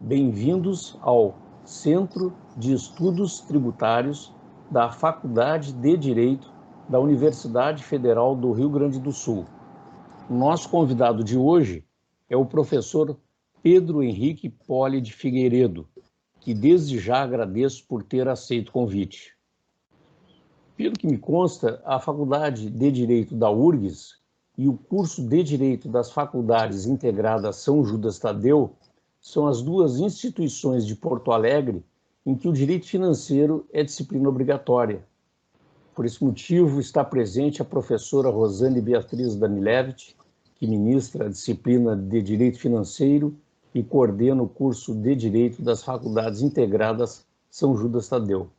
Bem-vindos ao Centro de Estudos Tributários da Faculdade de Direito da Universidade Federal do Rio Grande do Sul. O nosso convidado de hoje é o professor Pedro Henrique Poli de Figueiredo, que desde já agradeço por ter aceito o convite. Pelo que me consta, a Faculdade de Direito da URGS e o curso de Direito das Faculdades Integradas São Judas Tadeu são as duas instituições de Porto Alegre em que o direito financeiro é disciplina obrigatória. Por esse motivo, está presente a professora Rosane Beatriz Danilewicz, que ministra a disciplina de Direito Financeiro e coordena o curso de Direito das Faculdades Integradas São Judas Tadeu.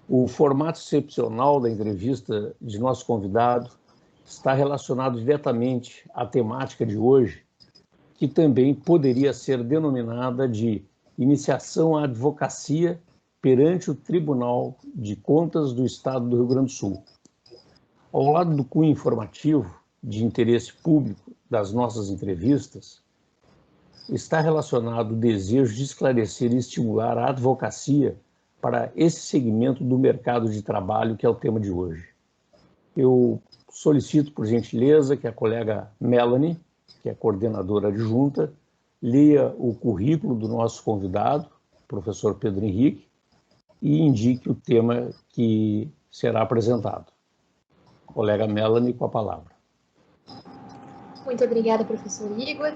O formato excepcional da entrevista de nosso convidado está relacionado diretamente à temática de hoje, que também poderia ser denominada de iniciação à advocacia perante o Tribunal de Contas do Estado do Rio Grande do Sul. Ao lado do cunho informativo de interesse público das nossas entrevistas, está relacionado o desejo de esclarecer e estimular a advocacia para esse segmento do mercado de trabalho que é o tema de hoje. Eu solicito, por gentileza, que a colega Melanie, que é coordenadora adjunta, leia o currículo do nosso convidado, professor Pedro Henrique, e indique o tema que será apresentado. Colega Melanie, com a palavra. Muito obrigada, professor Igor.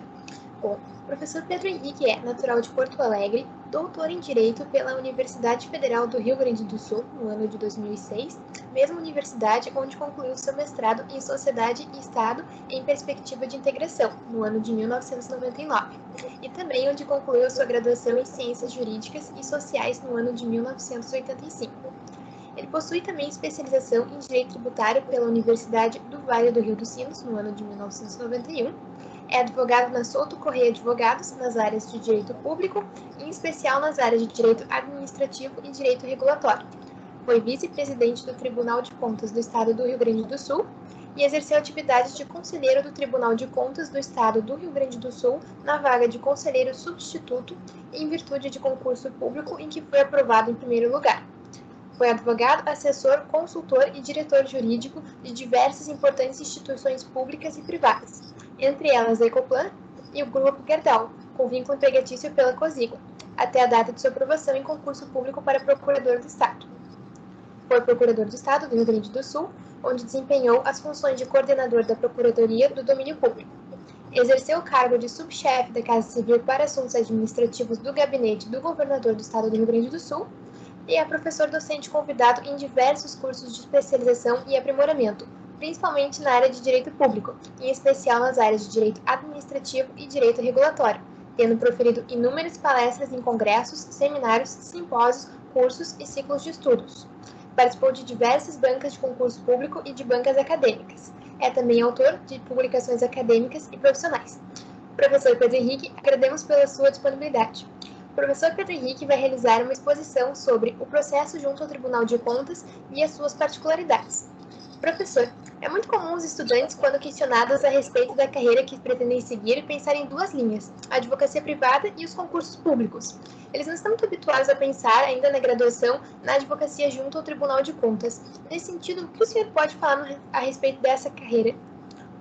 Bom, o professor Pedro Henrique é natural de Porto Alegre, doutor em Direito pela Universidade Federal do Rio Grande do Sul, no ano de 2006, mesma universidade onde concluiu seu mestrado em Sociedade e Estado em Perspectiva de Integração, no ano de 1999, e também onde concluiu sua graduação em Ciências Jurídicas e Sociais no ano de 1985. Ele possui também especialização em Direito Tributário pela Universidade do Vale do Rio dos Sinos, no ano de 1991, é advogado na Souto Correia Advogados, nas áreas de Direito Público, em especial nas áreas de Direito Administrativo e Direito Regulatório. Foi vice-presidente do Tribunal de Contas do Estado do Rio Grande do Sul e exerceu atividades de conselheiro do Tribunal de Contas do Estado do Rio Grande do Sul na vaga de conselheiro substituto em virtude de concurso público em que foi aprovado em primeiro lugar. Foi advogado, assessor, consultor e diretor jurídico de diversas importantes instituições públicas e privadas, entre elas a Ecoplan e o Grupo Gerdau, com vínculo empregatício pela Cosigo, até a data de sua aprovação em concurso público para procurador do Estado. Foi procurador do Estado do Rio Grande do Sul, onde desempenhou as funções de coordenador da Procuradoria do Domínio Público. Exerceu o cargo de subchefe da Casa Civil para Assuntos Administrativos do Gabinete do Governador do Estado do Rio Grande do Sul e é professor docente convidado em diversos cursos de especialização e aprimoramento, principalmente na área de Direito Público, em especial nas áreas de Direito Administrativo e Direito Regulatório, tendo proferido inúmeras palestras em congressos, seminários, simpósios, cursos e ciclos de estudos. Participou de diversas bancas de concurso público e de bancas acadêmicas. É também autor de publicações acadêmicas e profissionais. Professor Pedro Henrique, agradecemos pela sua disponibilidade. O professor Pedro Henrique vai realizar uma exposição sobre o processo junto ao Tribunal de Contas e as suas particularidades. Professor, é muito comum os estudantes, quando questionados a respeito da carreira que pretendem seguir, pensar em duas linhas, a advocacia privada e os concursos públicos. Eles não estão muito habituados a pensar, ainda na graduação, na advocacia junto ao Tribunal de Contas. Nesse sentido, o que o senhor pode falar a respeito dessa carreira?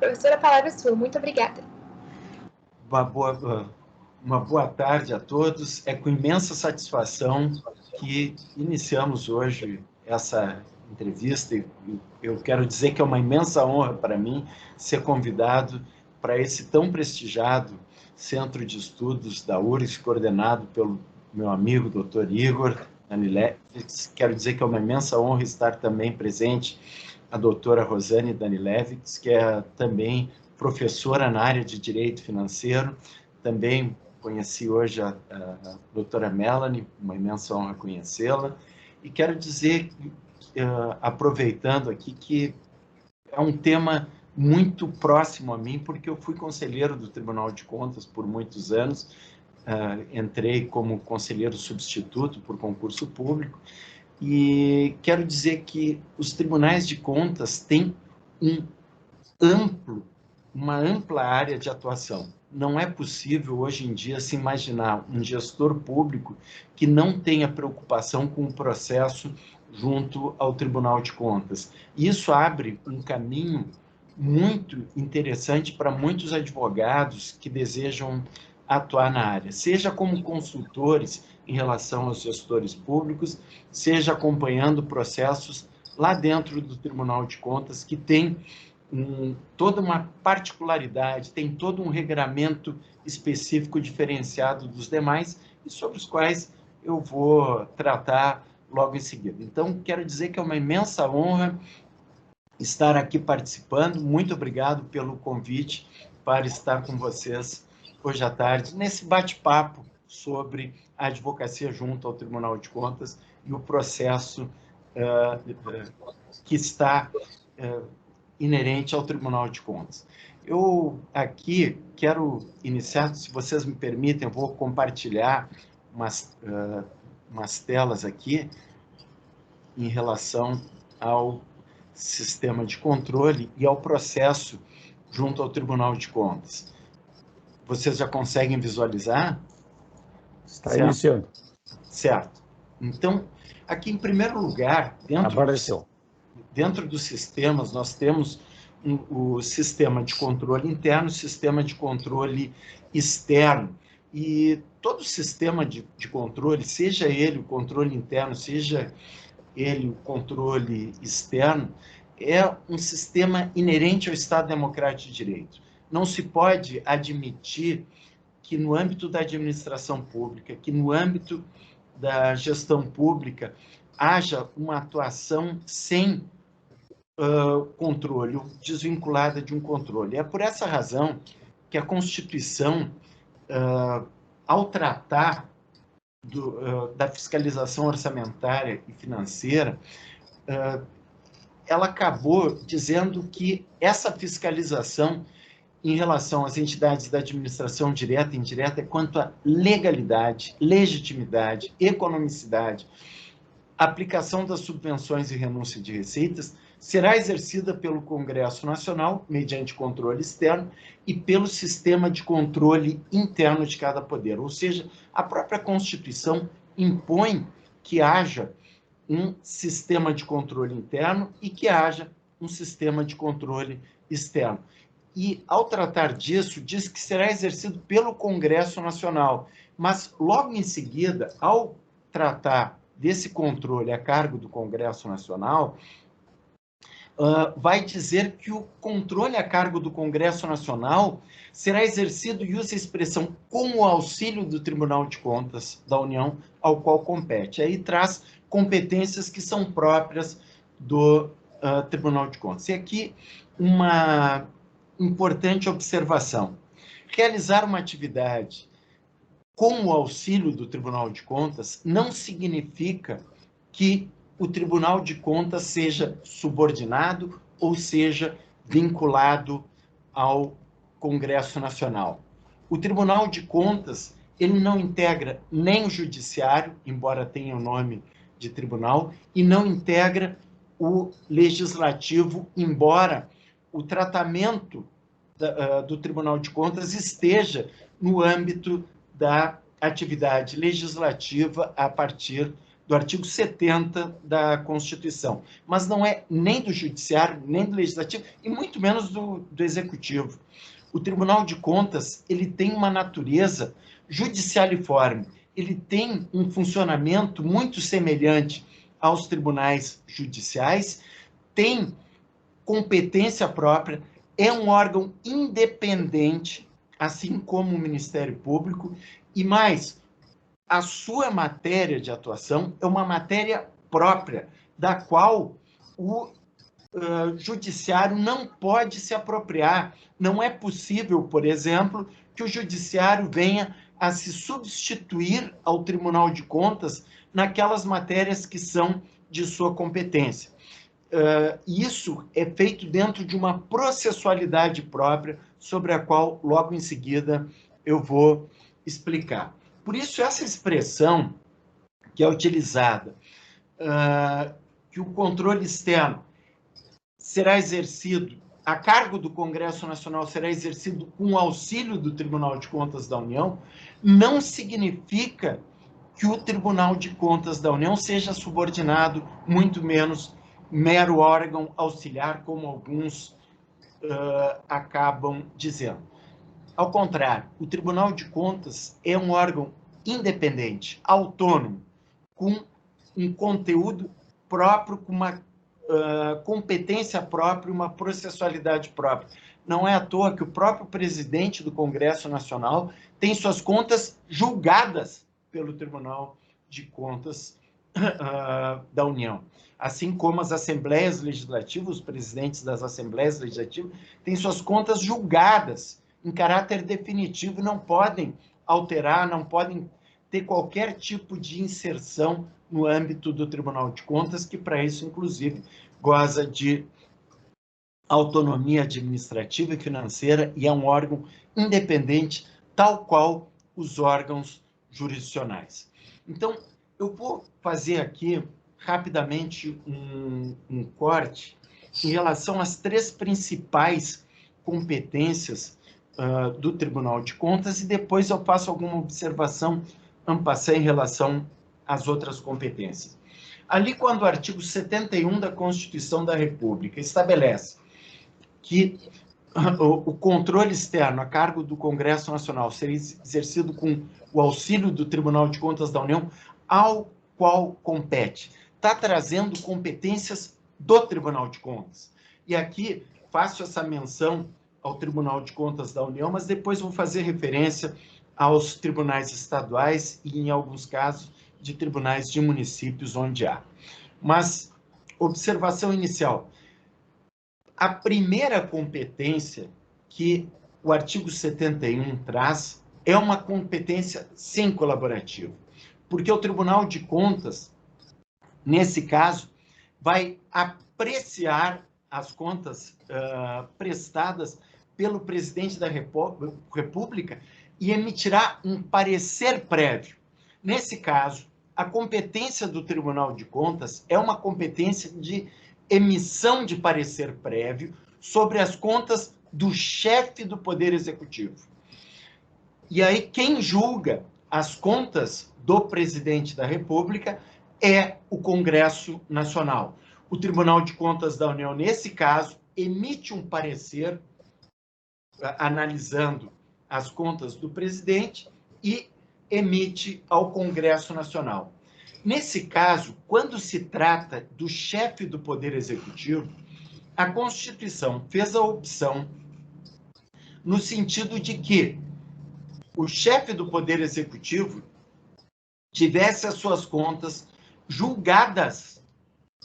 Professor, a palavra é sua. Muito obrigada. Uma boa tarde a todos. É com imensa satisfação que iniciamos hoje essa entrevista. Eu quero dizer que é uma imensa honra para mim ser convidado para esse tão prestigiado Centro de Estudos da URGS, coordenado pelo meu amigo Dr. Igor Danilewicz. Quero dizer que é uma imensa honra estar também presente a doutora Rosane Danilewicz, que é também professora na área de Direito Financeiro. Também conheci hoje a doutora Melanie, uma imensa honra conhecê-la. E quero dizer, aproveitando aqui, que é um tema muito próximo a mim, porque eu fui conselheiro do Tribunal de Contas por muitos anos, entrei como conselheiro substituto por concurso público, e quero dizer que os tribunais de contas têm uma ampla área de atuação. não é possível, hoje em dia, se imaginar um gestor público que não tenha preocupação com o processo junto ao Tribunal de Contas. Isso abre um caminho muito interessante para muitos advogados que desejam atuar na área, seja como consultores em relação aos gestores públicos, seja acompanhando processos lá dentro do Tribunal de Contas, que tem toda uma particularidade, tem todo um regramento específico diferenciado dos demais e sobre os quais eu vou tratar logo em seguida. Então, quero dizer que é uma imensa honra estar aqui participando. Muito obrigado pelo convite para estar com vocês hoje à tarde, nesse bate-papo sobre a advocacia junto ao Tribunal de Contas e o processo que está inerente ao Tribunal de Contas. Eu aqui quero iniciar, se vocês me permitem, eu vou compartilhar umas telas aqui em relação ao sistema de controle e ao processo junto ao Tribunal de Contas. Vocês já conseguem visualizar? Está iniciando. Certo. Então, aqui em primeiro lugar, dentro dos sistemas, nós temos o sistema de controle interno, o sistema de controle externo. E todo sistema de controle, seja ele o controle interno, seja ele o controle externo, é um sistema inerente ao Estado Democrático de Direito. Não se pode admitir que no âmbito da administração pública, que no âmbito da gestão pública, haja uma atuação sem controle, desvinculada de um controle. É por essa razão que a Constituição, ao tratar da fiscalização orçamentária e financeira, ela acabou dizendo que essa fiscalização em relação às entidades da administração direta e indireta é quanto à legalidade, legitimidade, economicidade, aplicação das subvenções e renúncia de receitas, será exercida pelo Congresso Nacional, mediante controle externo, e pelo sistema de controle interno de cada poder. Ou seja, a própria Constituição impõe que haja um sistema de controle interno e que haja um sistema de controle externo. E, ao tratar disso, diz que será exercido pelo Congresso Nacional. Mas, logo em seguida, ao tratar desse controle a cargo do Congresso Nacional, vai dizer que o controle a cargo do Congresso Nacional será exercido, e usa a expressão, com o auxílio do Tribunal de Contas da União, ao qual compete. Aí traz competências que são próprias do Tribunal de Contas. E aqui uma importante observação. Realizar uma atividade com o auxílio do Tribunal de Contas não significa que o Tribunal de Contas seja subordinado ou seja vinculado ao Congresso Nacional. O Tribunal de Contas, ele não integra nem o Judiciário, embora tenha o nome de tribunal, e não integra o Legislativo, embora o tratamento do Tribunal de Contas esteja no âmbito da atividade legislativa a partir do artigo 70 da Constituição, mas não é nem do Judiciário, nem do Legislativo, e muito menos do Executivo. O Tribunal de Contas, ele tem uma natureza judicialiforme, ele tem um funcionamento muito semelhante aos tribunais judiciais, tem competência própria, é um órgão independente, assim como o Ministério Público, e mais, a sua matéria de atuação é uma matéria própria, da qual o Judiciário não pode se apropriar. Não é possível, por exemplo, que o Judiciário venha a se substituir ao Tribunal de Contas naquelas matérias que são de sua competência. Isso é feito dentro de uma processualidade própria, sobre a qual, logo em seguida, eu vou explicar. Por isso, essa expressão que é utilizada, que o controle externo será exercido a cargo do Congresso Nacional será exercido com o auxílio do Tribunal de Contas da União, não significa que o Tribunal de Contas da União seja subordinado, muito menos mero órgão auxiliar, como alguns acabam dizendo. Ao contrário, o Tribunal de Contas é um órgão independente, autônomo, com um conteúdo próprio, com uma competência própria, uma processualidade própria. Não é à toa que o próprio presidente do Congresso Nacional tem suas contas julgadas pelo Tribunal de Contas da União. Assim como as assembleias legislativas, os presidentes das assembleias legislativas têm suas contas julgadas em caráter definitivo e não podem alterar, não podem ter qualquer tipo de inserção no âmbito do Tribunal de Contas, que para isso, inclusive, goza de autonomia administrativa e financeira e é um órgão independente, tal qual os órgãos jurisdicionais. Então, eu vou fazer aqui rapidamente um corte em relação às três principais competências do Tribunal de Contas e depois eu faço alguma observação en passant em relação às outras competências. Ali, quando o artigo 71 da Constituição da República estabelece que o controle externo a cargo do Congresso Nacional seria exercido com o auxílio do Tribunal de Contas da União, ao qual compete. Está trazendo competências do Tribunal de Contas. E aqui faço essa menção ao Tribunal de Contas da União, mas depois vou fazer referência aos tribunais estaduais e, em alguns casos, de tribunais de municípios onde há. Mas, observação inicial. A primeira competência que o artigo 71 traz é uma competência sem colaborativa, porque o Tribunal de Contas, nesse caso, vai apreciar as contas prestadas pelo presidente da República e emitirá um parecer prévio. Nesse caso, a competência do Tribunal de Contas é uma competência de emissão de parecer prévio sobre as contas do chefe do Poder Executivo. E aí, quem julga as contas do presidente da República é o Congresso Nacional. O Tribunal de Contas da União, nesse caso, emite um parecer analisando as contas do presidente e emite ao Congresso Nacional. Nesse caso, quando se trata do chefe do Poder Executivo, a Constituição fez a opção no sentido de que o chefe do Poder Executivo tivesse as suas contas julgadas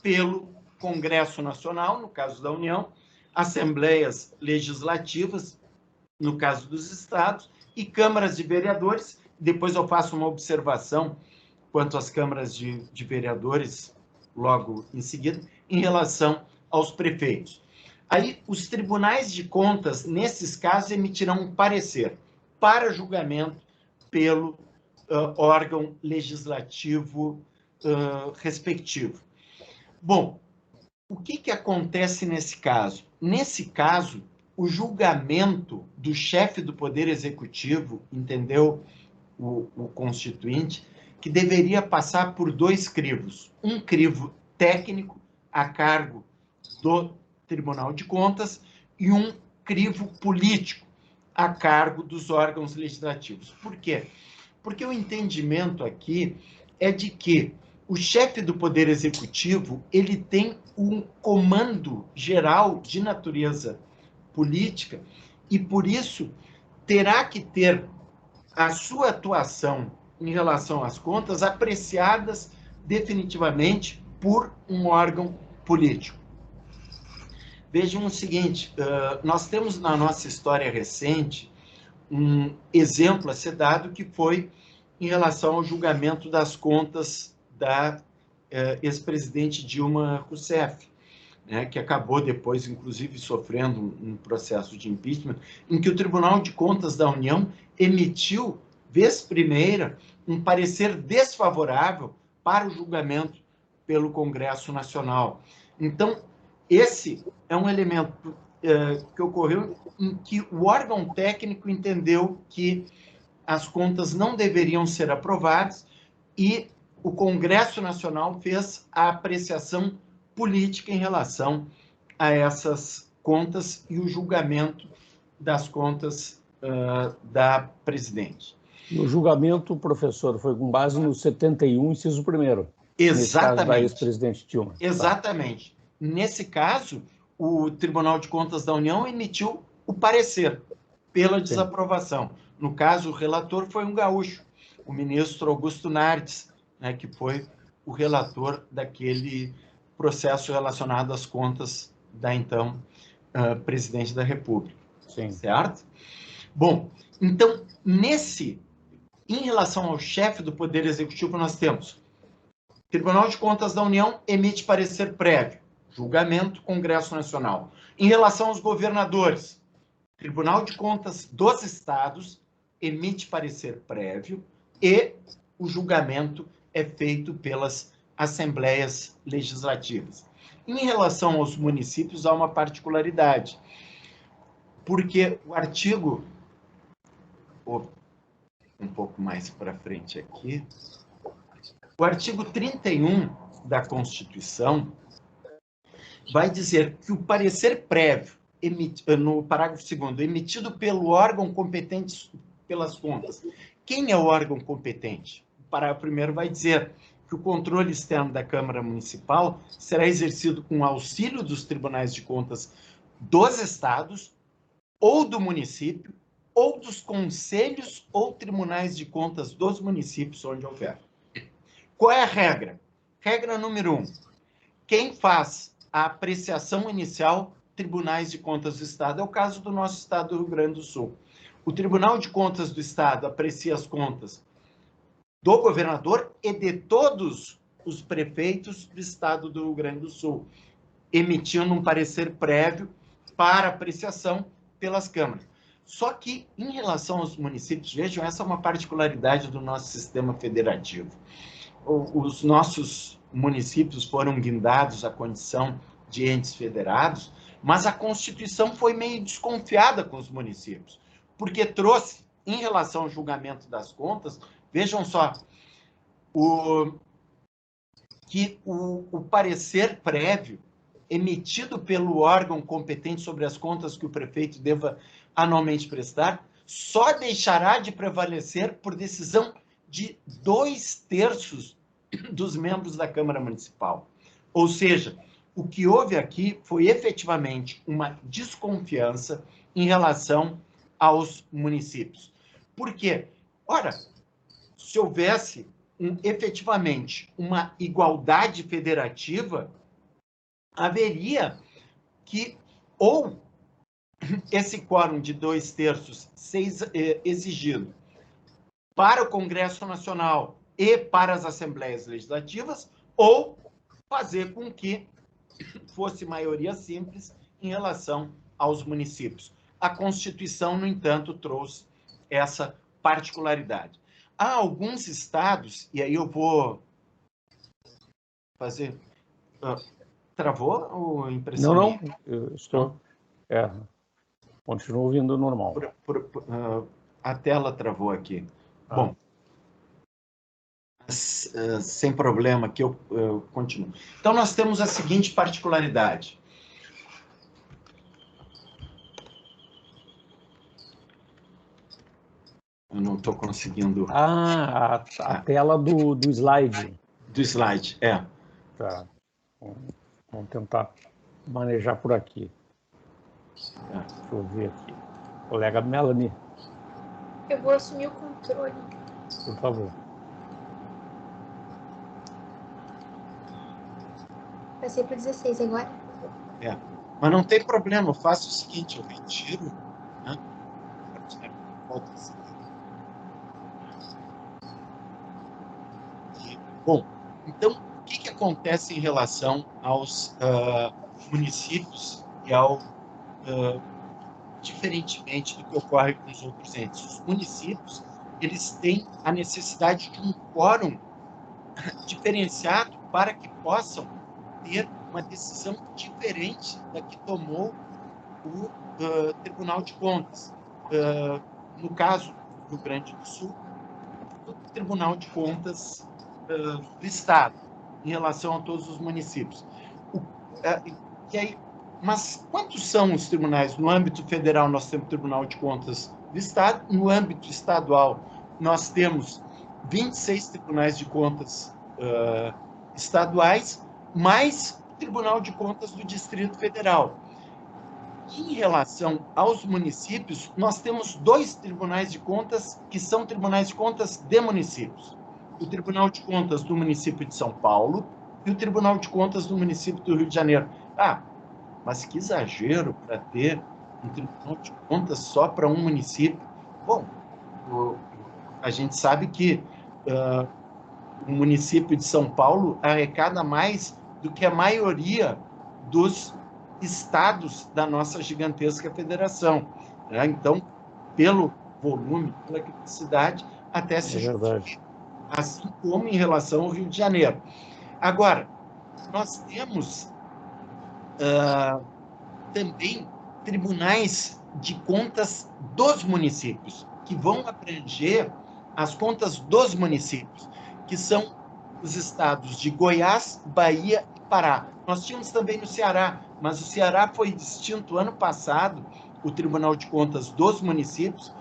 pelo Congresso Nacional, no caso da União, assembleias legislativas, no caso dos estados, e câmaras de vereadores. Depois eu faço uma observação quanto às câmaras de vereadores, logo em seguida, em relação aos prefeitos. Aí, os tribunais de contas, nesses casos, emitirão um parecer para julgamento pelo órgão legislativo respectivo. Bom, o que acontece nesse caso? Nesse caso, o julgamento do chefe do Poder Executivo, entendeu o Constituinte, que deveria passar por dois crivos. Um crivo técnico, a cargo do Tribunal de Contas, e um crivo político, a cargo dos órgãos legislativos. Por quê? Porque o entendimento aqui é de que o chefe do Poder Executivo, ele tem um comando geral de natureza política e, por isso, terá que ter a sua atuação em relação às contas apreciadas definitivamente por um órgão político. Vejam o seguinte, nós temos na nossa história recente um exemplo a ser dado que foi em relação ao julgamento das contas da ex-presidente Dilma Rousseff, né, que acabou depois, inclusive, sofrendo um processo de impeachment, em que o Tribunal de Contas da União emitiu, vez primeira, um parecer desfavorável para o julgamento pelo Congresso Nacional. Então, esse é um elemento. que ocorreu em que o órgão técnico entendeu que as contas não deveriam ser aprovadas e o Congresso Nacional fez a apreciação política em relação a essas contas e o julgamento das contas da presidente. E o julgamento, professor, foi com base no 71, inciso 1º. Nesse caso da ex-presidente Dilma. Exatamente. Tá. Nesse caso, o Tribunal de Contas da União emitiu o parecer pela desaprovação. No caso, o relator foi um gaúcho, o ministro Augusto Nardes, né, que foi o relator daquele processo relacionado às contas da então presidente da República. Sim. Certo? Bom, então, em relação ao chefe do Poder Executivo, nós temos Tribunal de Contas da União emite parecer prévio, julgamento, Congresso Nacional. Em relação aos governadores, Tribunal de Contas dos Estados emite parecer prévio e o julgamento é feito pelas assembleias legislativas. Em relação aos municípios, há uma particularidade, porque o artigo... um pouco mais para frente aqui... O artigo 31 da Constituição vai dizer que o parecer prévio, no parágrafo 2º, emitido pelo órgão competente pelas contas. Quem é o órgão competente? O parágrafo 1º vai dizer que o controle externo da Câmara Municipal será exercido com auxílio dos tribunais de contas dos estados ou do município, ou dos conselhos ou tribunais de contas dos municípios onde houver. Qual é a regra? Regra número 1. Quem faz a apreciação inicial, tribunais de contas do Estado. É o caso do nosso Estado do Rio Grande do Sul. O Tribunal de Contas do Estado aprecia as contas do governador e de todos os prefeitos do Estado do Rio Grande do Sul, emitindo um parecer prévio para apreciação pelas câmaras. Só que, em relação aos municípios, vejam, essa é uma particularidade do nosso sistema federativo. Os nossos municípios foram guindados à condição de entes federados, mas a Constituição foi meio desconfiada com os municípios, porque trouxe, em relação ao julgamento das contas, vejam só, que o parecer prévio emitido pelo órgão competente sobre as contas que o prefeito deva anualmente prestar, só deixará de prevalecer por decisão de 2/3 dos membros da Câmara Municipal. Ou seja, o que houve aqui foi efetivamente uma desconfiança em relação aos municípios. Por quê? Ora, se houvesse efetivamente uma igualdade federativa, haveria que ou esse quórum de 2/3 ser exigido para o Congresso Nacional e para as Assembleias Legislativas, ou fazer com que fosse maioria simples em relação aos municípios. A Constituição, no entanto, trouxe essa particularidade. Há alguns estados, e aí eu vou fazer... Travou ou impressão? Não, eu estou... continuo ouvindo normal. A tela travou aqui. Bom, sem problema, que eu continuo. Então, nós temos a seguinte particularidade. Eu não estou conseguindo... a tela do slide. Do slide, Tá. Vamos tentar manejar por aqui. Deixa eu ver aqui. Colega Melanie. Eu vou assumir o controle. Por favor. Passei para 16 agora. Mas não tem problema, eu faço o seguinte, eu retiro, né? Volta assim. Bom, então, o que acontece em relação aos municípios e ao... diferentemente do que ocorre com os outros entes. Os municípios, eles têm a necessidade de um quórum diferenciado para que possam ter uma decisão diferente da que tomou o Tribunal de Contas. No caso do Rio Grande do Sul, o Tribunal de Contas do Estado, em relação a todos os municípios. E aí, mas quantos são os tribunais? No âmbito federal, nós temos o Tribunal de Contas do Estado, no âmbito estadual, nós temos 26 tribunais de contas estaduais, mais o Tribunal de Contas do Distrito Federal. Em relação aos municípios, nós temos 2 tribunais de contas que são tribunais de contas de municípios. O Tribunal de Contas do município de São Paulo e o Tribunal de Contas do município do Rio de Janeiro. Mas que exagero para ter um Tribunal de Contas só para um município. Bom, a gente sabe que o município de São Paulo arrecada mais do que a maioria dos estados da nossa gigantesca federação. Né? Então, pelo volume, pela capacidade, até se justifica. Assim como em relação ao Rio de Janeiro. Agora, nós temos também tribunais de contas dos municípios, que vão abranger as contas dos municípios, que são os estados de Goiás, Bahia e Pará. Nós tínhamos também no Ceará, mas o Ceará foi extinto ano passado, o Tribunal de Contas dos municípios,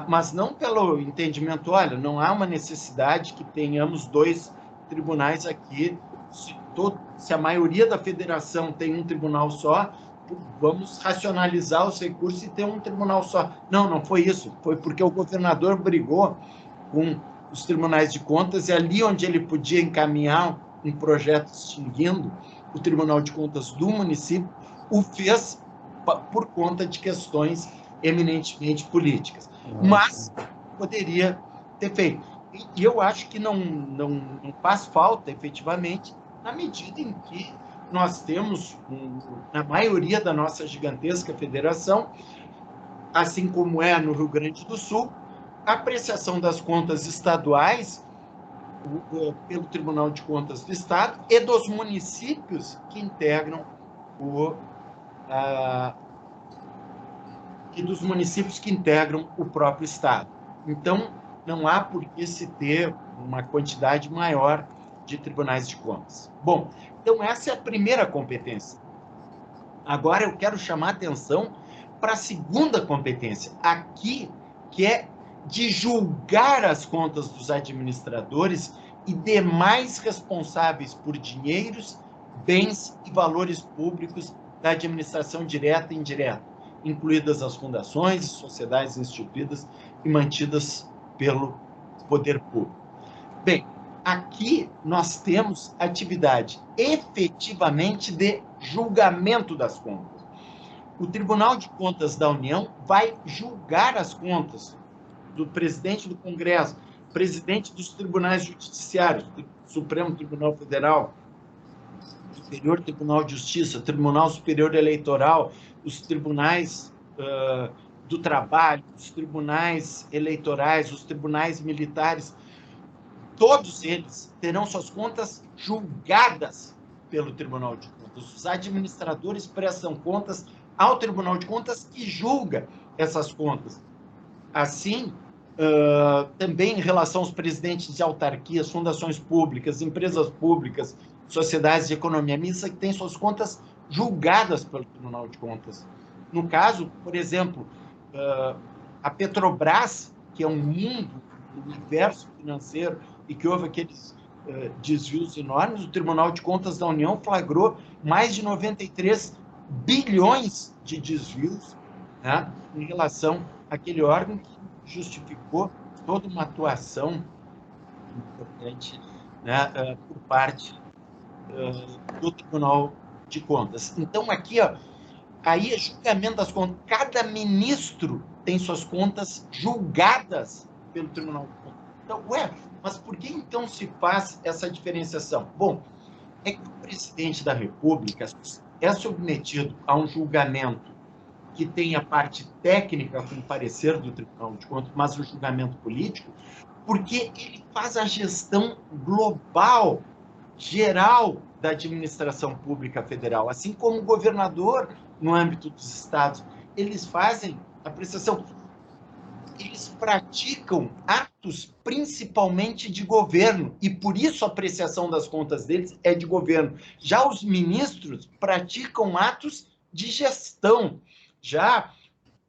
mas não pelo entendimento, olha, não há uma necessidade que tenhamos 2 tribunais aqui, se a maioria da federação tem um tribunal só, vamos racionalizar os recursos e ter um tribunal só. Não foi isso, foi porque o governador brigou com os tribunais de contas e ali onde ele podia encaminhar um projeto extinguindo o Tribunal de Contas do município, o fez por conta de questões eminentemente políticas. Mas poderia ter feito. E eu acho que não faz falta, efetivamente, na medida em que nós temos, na maioria da nossa gigantesca federação, assim como é no Rio Grande do Sul, a apreciação das contas estaduais pelo Tribunal de Contas do Estado e dos municípios que integram o próprio Estado. Então, não há por que se ter uma quantidade maior de tribunais de contas. Bom, então essa é a primeira competência. Agora eu quero chamar a atenção para a segunda competência, aqui, que é de julgar as contas dos administradores e demais responsáveis por dinheiros, bens e valores públicos da administração direta e indireta, incluídas as fundações e sociedades instituídas e mantidas pelo poder público. Bem, aqui nós temos atividade efetivamente de julgamento das contas. O Tribunal de Contas da União vai julgar as contas do presidente do Congresso, presidente dos tribunais judiciários, do Supremo Tribunal Federal, Superior Tribunal de Justiça, Tribunal Superior Eleitoral, os tribunais do trabalho, os tribunais eleitorais, os tribunais militares, todos eles terão suas contas julgadas pelo Tribunal de Contas. Os administradores prestam contas ao Tribunal de Contas que julga essas contas. Assim, também em relação aos presidentes de autarquias, fundações públicas, empresas públicas, sociedades de economia mista que têm suas contas julgadas pelo Tribunal de Contas. No caso, por exemplo, a Petrobras, que é um universo financeiro e que houve aqueles desvios enormes, o Tribunal de Contas da União flagrou mais de 93 bilhões de desvios, né, em relação àquele órgão que justificou toda uma atuação importante, né, por parte do Tribunal de Contas. Então, aqui, aí é julgamento das contas. Cada ministro tem suas contas julgadas pelo Tribunal de Contas. Então, mas por que então se faz essa diferenciação? Bom, é que o presidente da República é submetido a um julgamento que tem a parte técnica com o parecer do Tribunal de Contas, mas o julgamento político, porque ele faz a gestão global, geral, da administração pública federal, assim como o governador no âmbito dos estados, eles fazem a prestação, eles praticam atos principalmente de governo, e por isso a apreciação das contas deles é de governo. Já os ministros praticam atos de gestão. Já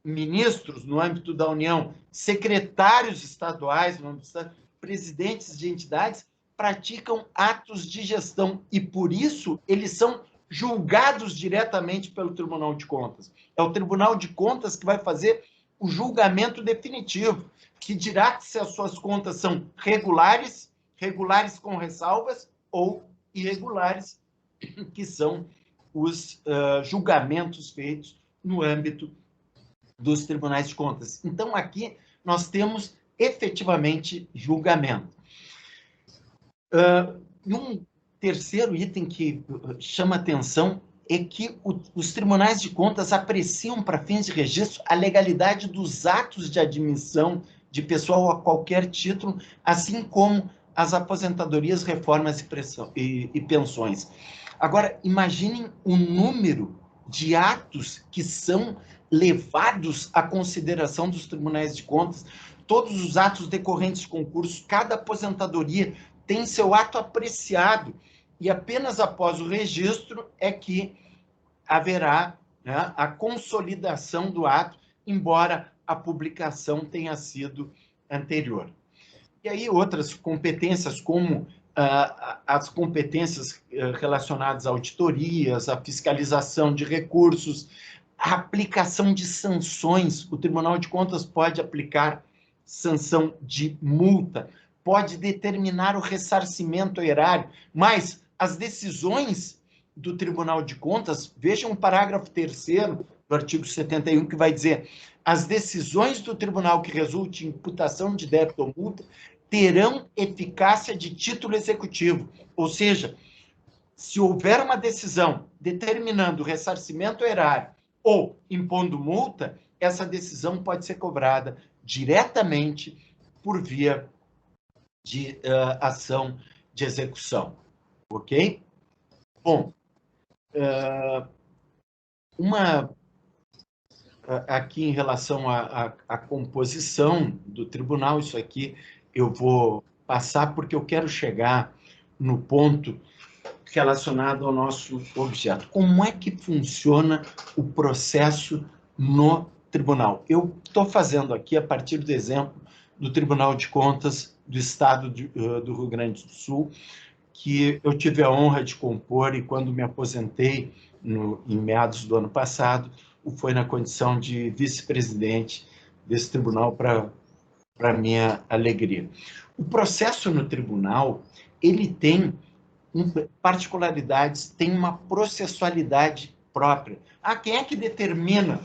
ministros no âmbito da União, secretários estaduais no âmbito do Estado, presidentes de entidades, praticam atos de gestão, e por isso eles são julgados diretamente pelo Tribunal de Contas. É o Tribunal de Contas que vai fazer o julgamento definitivo, que dirá se as suas contas são regulares, regulares com ressalvas, ou irregulares, que são os julgamentos feitos no âmbito dos tribunais de contas. Então, aqui nós temos efetivamente julgamento. Um terceiro item que chama atenção é que os tribunais de contas apreciam, para fins de registro, a legalidade dos atos de admissão de pessoal a qualquer título, assim como as aposentadorias, reformas e pensões. Agora, imaginem o número de atos que são levados à consideração dos tribunais de contas, todos os atos decorrentes de concursos, cada aposentadoria tem seu ato apreciado, e apenas após o registro é que haverá, né, a consolidação do ato, embora a publicação tenha sido anterior. E aí outras competências, como as competências relacionadas a auditorias, a fiscalização de recursos, a aplicação de sanções. O Tribunal de Contas pode aplicar sanção de multa, pode determinar o ressarcimento erário, mas as decisões do Tribunal de Contas, vejam o parágrafo 3º do artigo 71, que vai dizer: as decisões do tribunal que resultem em imputação de débito ou multa terão eficácia de título executivo. Ou seja, se houver uma decisão determinando o ressarcimento erário ou impondo multa, essa decisão pode ser cobrada diretamente por via de ação de execução. Ok? Bom, aqui em relação à composição do tribunal, isso aqui eu vou passar porque eu quero chegar no ponto relacionado ao nosso objeto. Como é que funciona o processo no tribunal? Eu estou fazendo aqui a partir do exemplo do Tribunal de Contas do Estado do Rio Grande do Sul, que eu tive a honra de compor, e quando me aposentei em meados do ano passado, foi na condição de vice-presidente desse tribunal, para minha alegria. O processo no tribunal, ele tem particularidades, tem uma processualidade própria. Quem é que determina?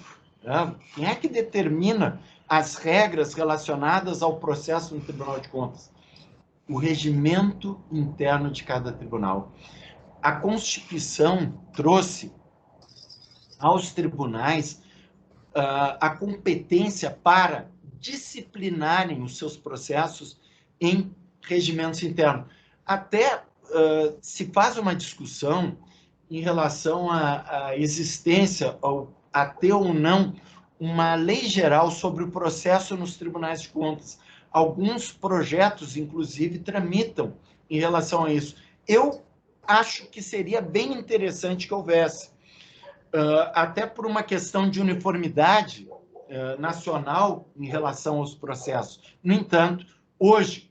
Quem é que determina as regras relacionadas ao processo no Tribunal de Contas? O regimento interno de cada tribunal. A Constituição trouxe aos tribunais a competência para disciplinarem os seus processos em regimentos internos. Até se faz uma discussão em relação à existência, a ter ou não, uma lei geral sobre o processo nos tribunais de contas. Alguns projetos, inclusive, tramitam em relação a isso. Eu acho que seria bem interessante que houvesse, até por uma questão de uniformidade nacional em relação aos processos. No entanto, hoje,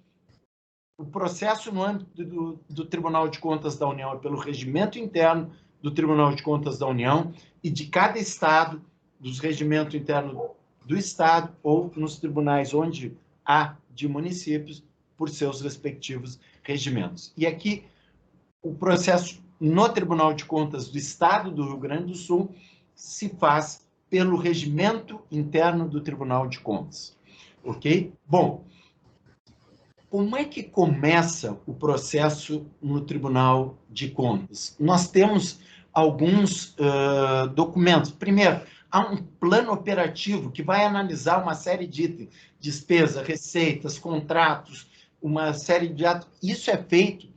o processo no âmbito do Tribunal de Contas da União é pelo regimento interno do Tribunal de Contas da União, e de cada estado, dos regimentos internos do estado, ou nos tribunais onde há de municípios, por seus respectivos regimentos. E aqui, o processo no Tribunal de Contas do Estado do Rio Grande do Sul se faz pelo regimento interno do Tribunal de Contas. Ok? Bom, como é que começa o processo no Tribunal de Contas? Nós temos alguns documentos. Primeiro, há um plano operativo que vai analisar uma série de itens: despesa, receitas, contratos, uma série de atos. Isso é feito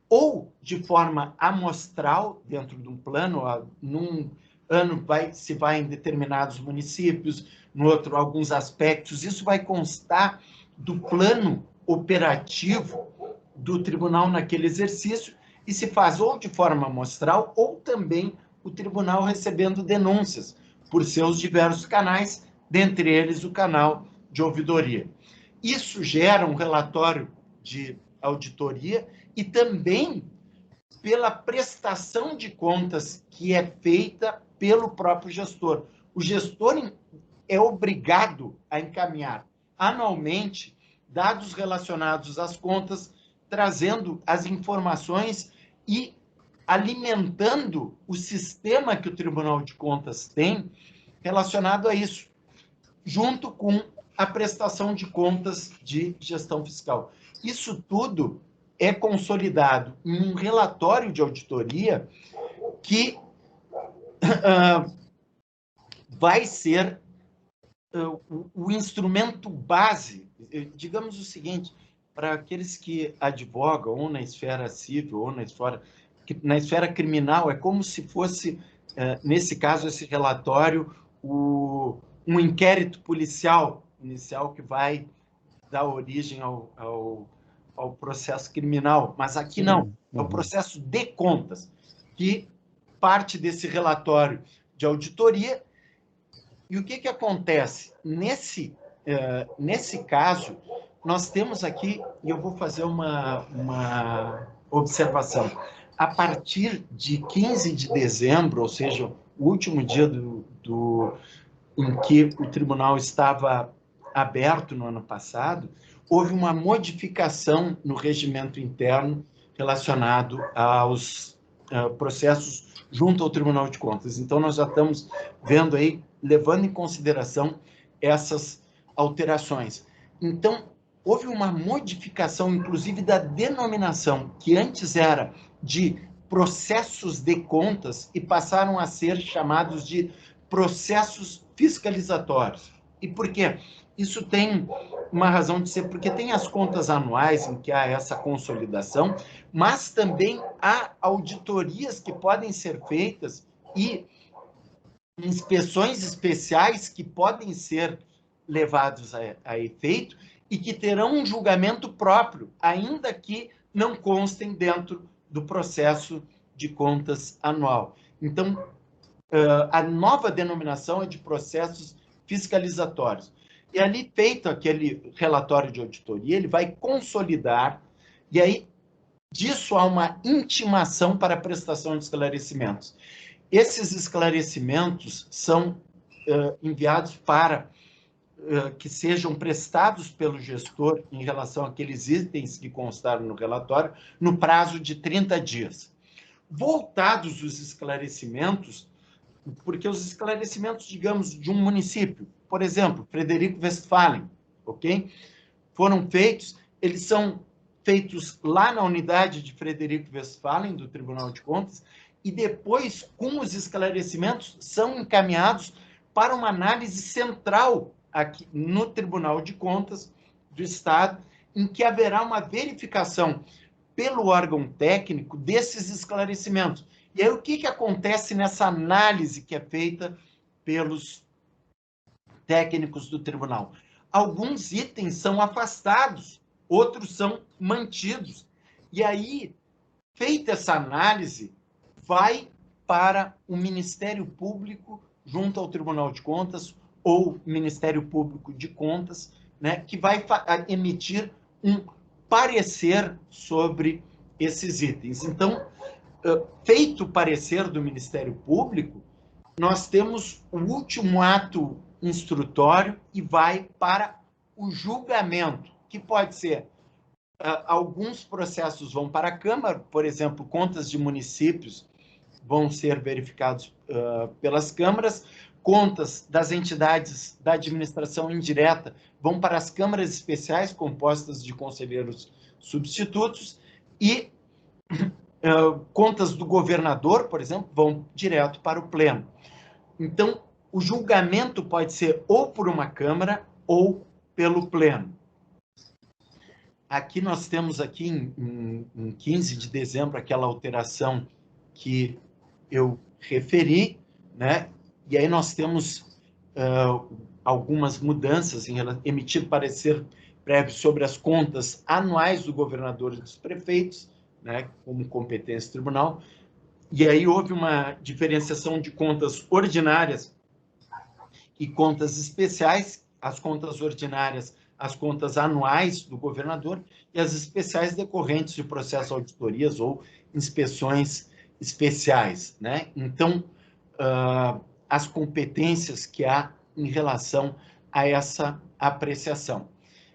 ou de forma amostral, dentro de um plano, num ano se vai em determinados municípios, no outro alguns aspectos. Isso vai constar do plano operativo do tribunal naquele exercício e se faz ou de forma amostral ou também o tribunal recebendo denúncias por seus diversos canais, dentre eles o canal de ouvidoria. Isso gera um relatório de auditoria e também pela prestação de contas que é feita pelo próprio gestor. O gestor é obrigado a encaminhar anualmente dados relacionados às contas, trazendo as informações e alimentando o sistema que o Tribunal de Contas tem relacionado a isso, junto com a prestação de contas de gestão fiscal. Isso tudo é consolidado em um relatório de auditoria que vai ser o instrumento base, digamos o seguinte, para aqueles que advogam ou na esfera civil ou na esfera criminal, é como se fosse, nesse caso, esse relatório, um inquérito policial inicial que vai dar origem ao processo criminal, mas aqui não, é o processo de contas, que parte desse relatório de auditoria. E o que acontece? Nesse caso, nós temos aqui, e eu vou fazer uma observação, a partir de 15 de dezembro, ou seja, o último dia em que o tribunal estava aberto no ano passado, houve uma modificação no regimento interno relacionado aos processos junto ao Tribunal de Contas. Então, nós já estamos vendo aí, levando em consideração essas alterações. Então, houve uma modificação, inclusive, da denominação, que antes era de processos de contas e passaram a ser chamados de processos fiscalizatórios. E por quê? Isso tem uma razão de ser, porque tem as contas anuais em que há essa consolidação, mas também há auditorias que podem ser feitas e inspeções especiais que podem ser levados a efeito e que terão um julgamento próprio, ainda que não constem dentro do processo de contas anual. Então, a nova denominação é de processos fiscalizatórios. E ali, feito aquele relatório de auditoria, ele vai consolidar, e aí disso há uma intimação para a prestação de esclarecimentos. Esses esclarecimentos são enviados para que sejam prestados pelo gestor em relação àqueles itens que constaram no relatório, no prazo de 30 dias. Voltados os esclarecimentos, porque os esclarecimentos, digamos, de um município, por exemplo, Frederico Westphalen, ok? Foram feitos, eles são feitos lá na unidade de Frederico Westphalen, do Tribunal de Contas, e depois, com os esclarecimentos, são encaminhados para uma análise central aqui no Tribunal de Contas do Estado, em que haverá uma verificação pelo órgão técnico desses esclarecimentos. E aí, o que acontece nessa análise que é feita pelos técnicos do tribunal? Alguns itens são afastados, outros são mantidos. E aí, feita essa análise, vai para o Ministério Público, junto ao Tribunal de Contas, ou Ministério Público de Contas, né, que vai emitir um parecer sobre esses itens. Então, feito o parecer do Ministério Público, nós temos o último ato instrutório e vai para o julgamento, que pode ser, alguns processos vão para a Câmara, por exemplo, contas de municípios vão ser verificados pelas câmaras, contas das entidades da administração indireta vão para as câmaras especiais, compostas de conselheiros substitutos, e contas do governador, por exemplo, vão direto para o pleno. Então, o julgamento pode ser ou por uma Câmara ou pelo pleno. Aqui nós temos aqui em 15 de dezembro aquela alteração que eu referi, né? E aí nós temos algumas mudanças em emitir parecer prévio sobre as contas anuais do governador e dos prefeitos, né, como competência do tribunal. E aí houve uma diferenciação de contas ordinárias e contas especiais, as contas ordinárias, as contas anuais do governador, e as especiais decorrentes de processos de auditorias ou inspeções especiais, né? Então, as competências que há em relação a essa apreciação.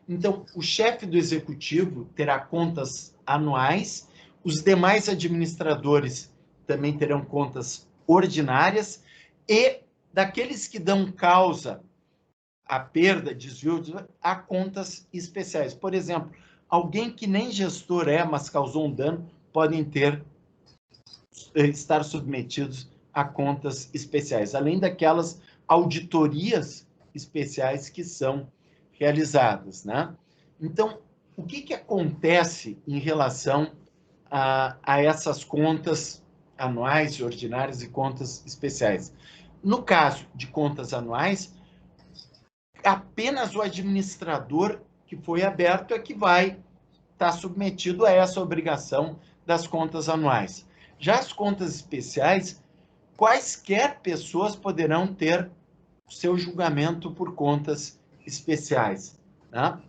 Então, o chefe do executivo terá contas anuais, os demais administradores também terão contas ordinárias, e daqueles que dão causa à perda, desvio, há contas especiais. Por exemplo, alguém que nem gestor é, mas causou um dano, podem estar submetidos a contas especiais, além daquelas auditorias especiais que são realizadas, né? Então, o que acontece em relação a essas contas anuais, ordinárias e contas especiais? No caso de contas anuais, apenas o administrador que foi aberto é que vai estar submetido a essa obrigação das contas anuais. Já as contas especiais, quaisquer pessoas poderão ter seu julgamento por contas especiais, né?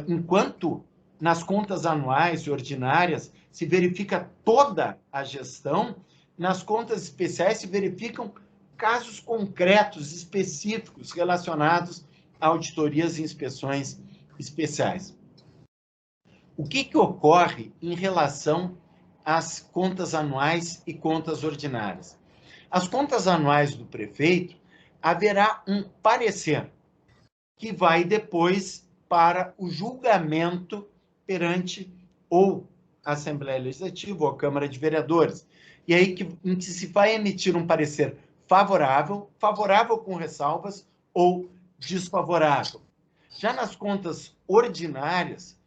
Enquanto nas contas anuais e ordinárias se verifica toda a gestão, nas contas especiais se verificam casos concretos, específicos, relacionados a auditorias e inspeções especiais. O que ocorre em relação às contas anuais e contas ordinárias? As contas anuais do prefeito, haverá um parecer que vai depois para o julgamento perante ou a Assembleia Legislativa ou a Câmara de Vereadores. E aí em que se vai emitir um parecer favorável, favorável com ressalvas ou desfavorável. Já nas contas ordinárias,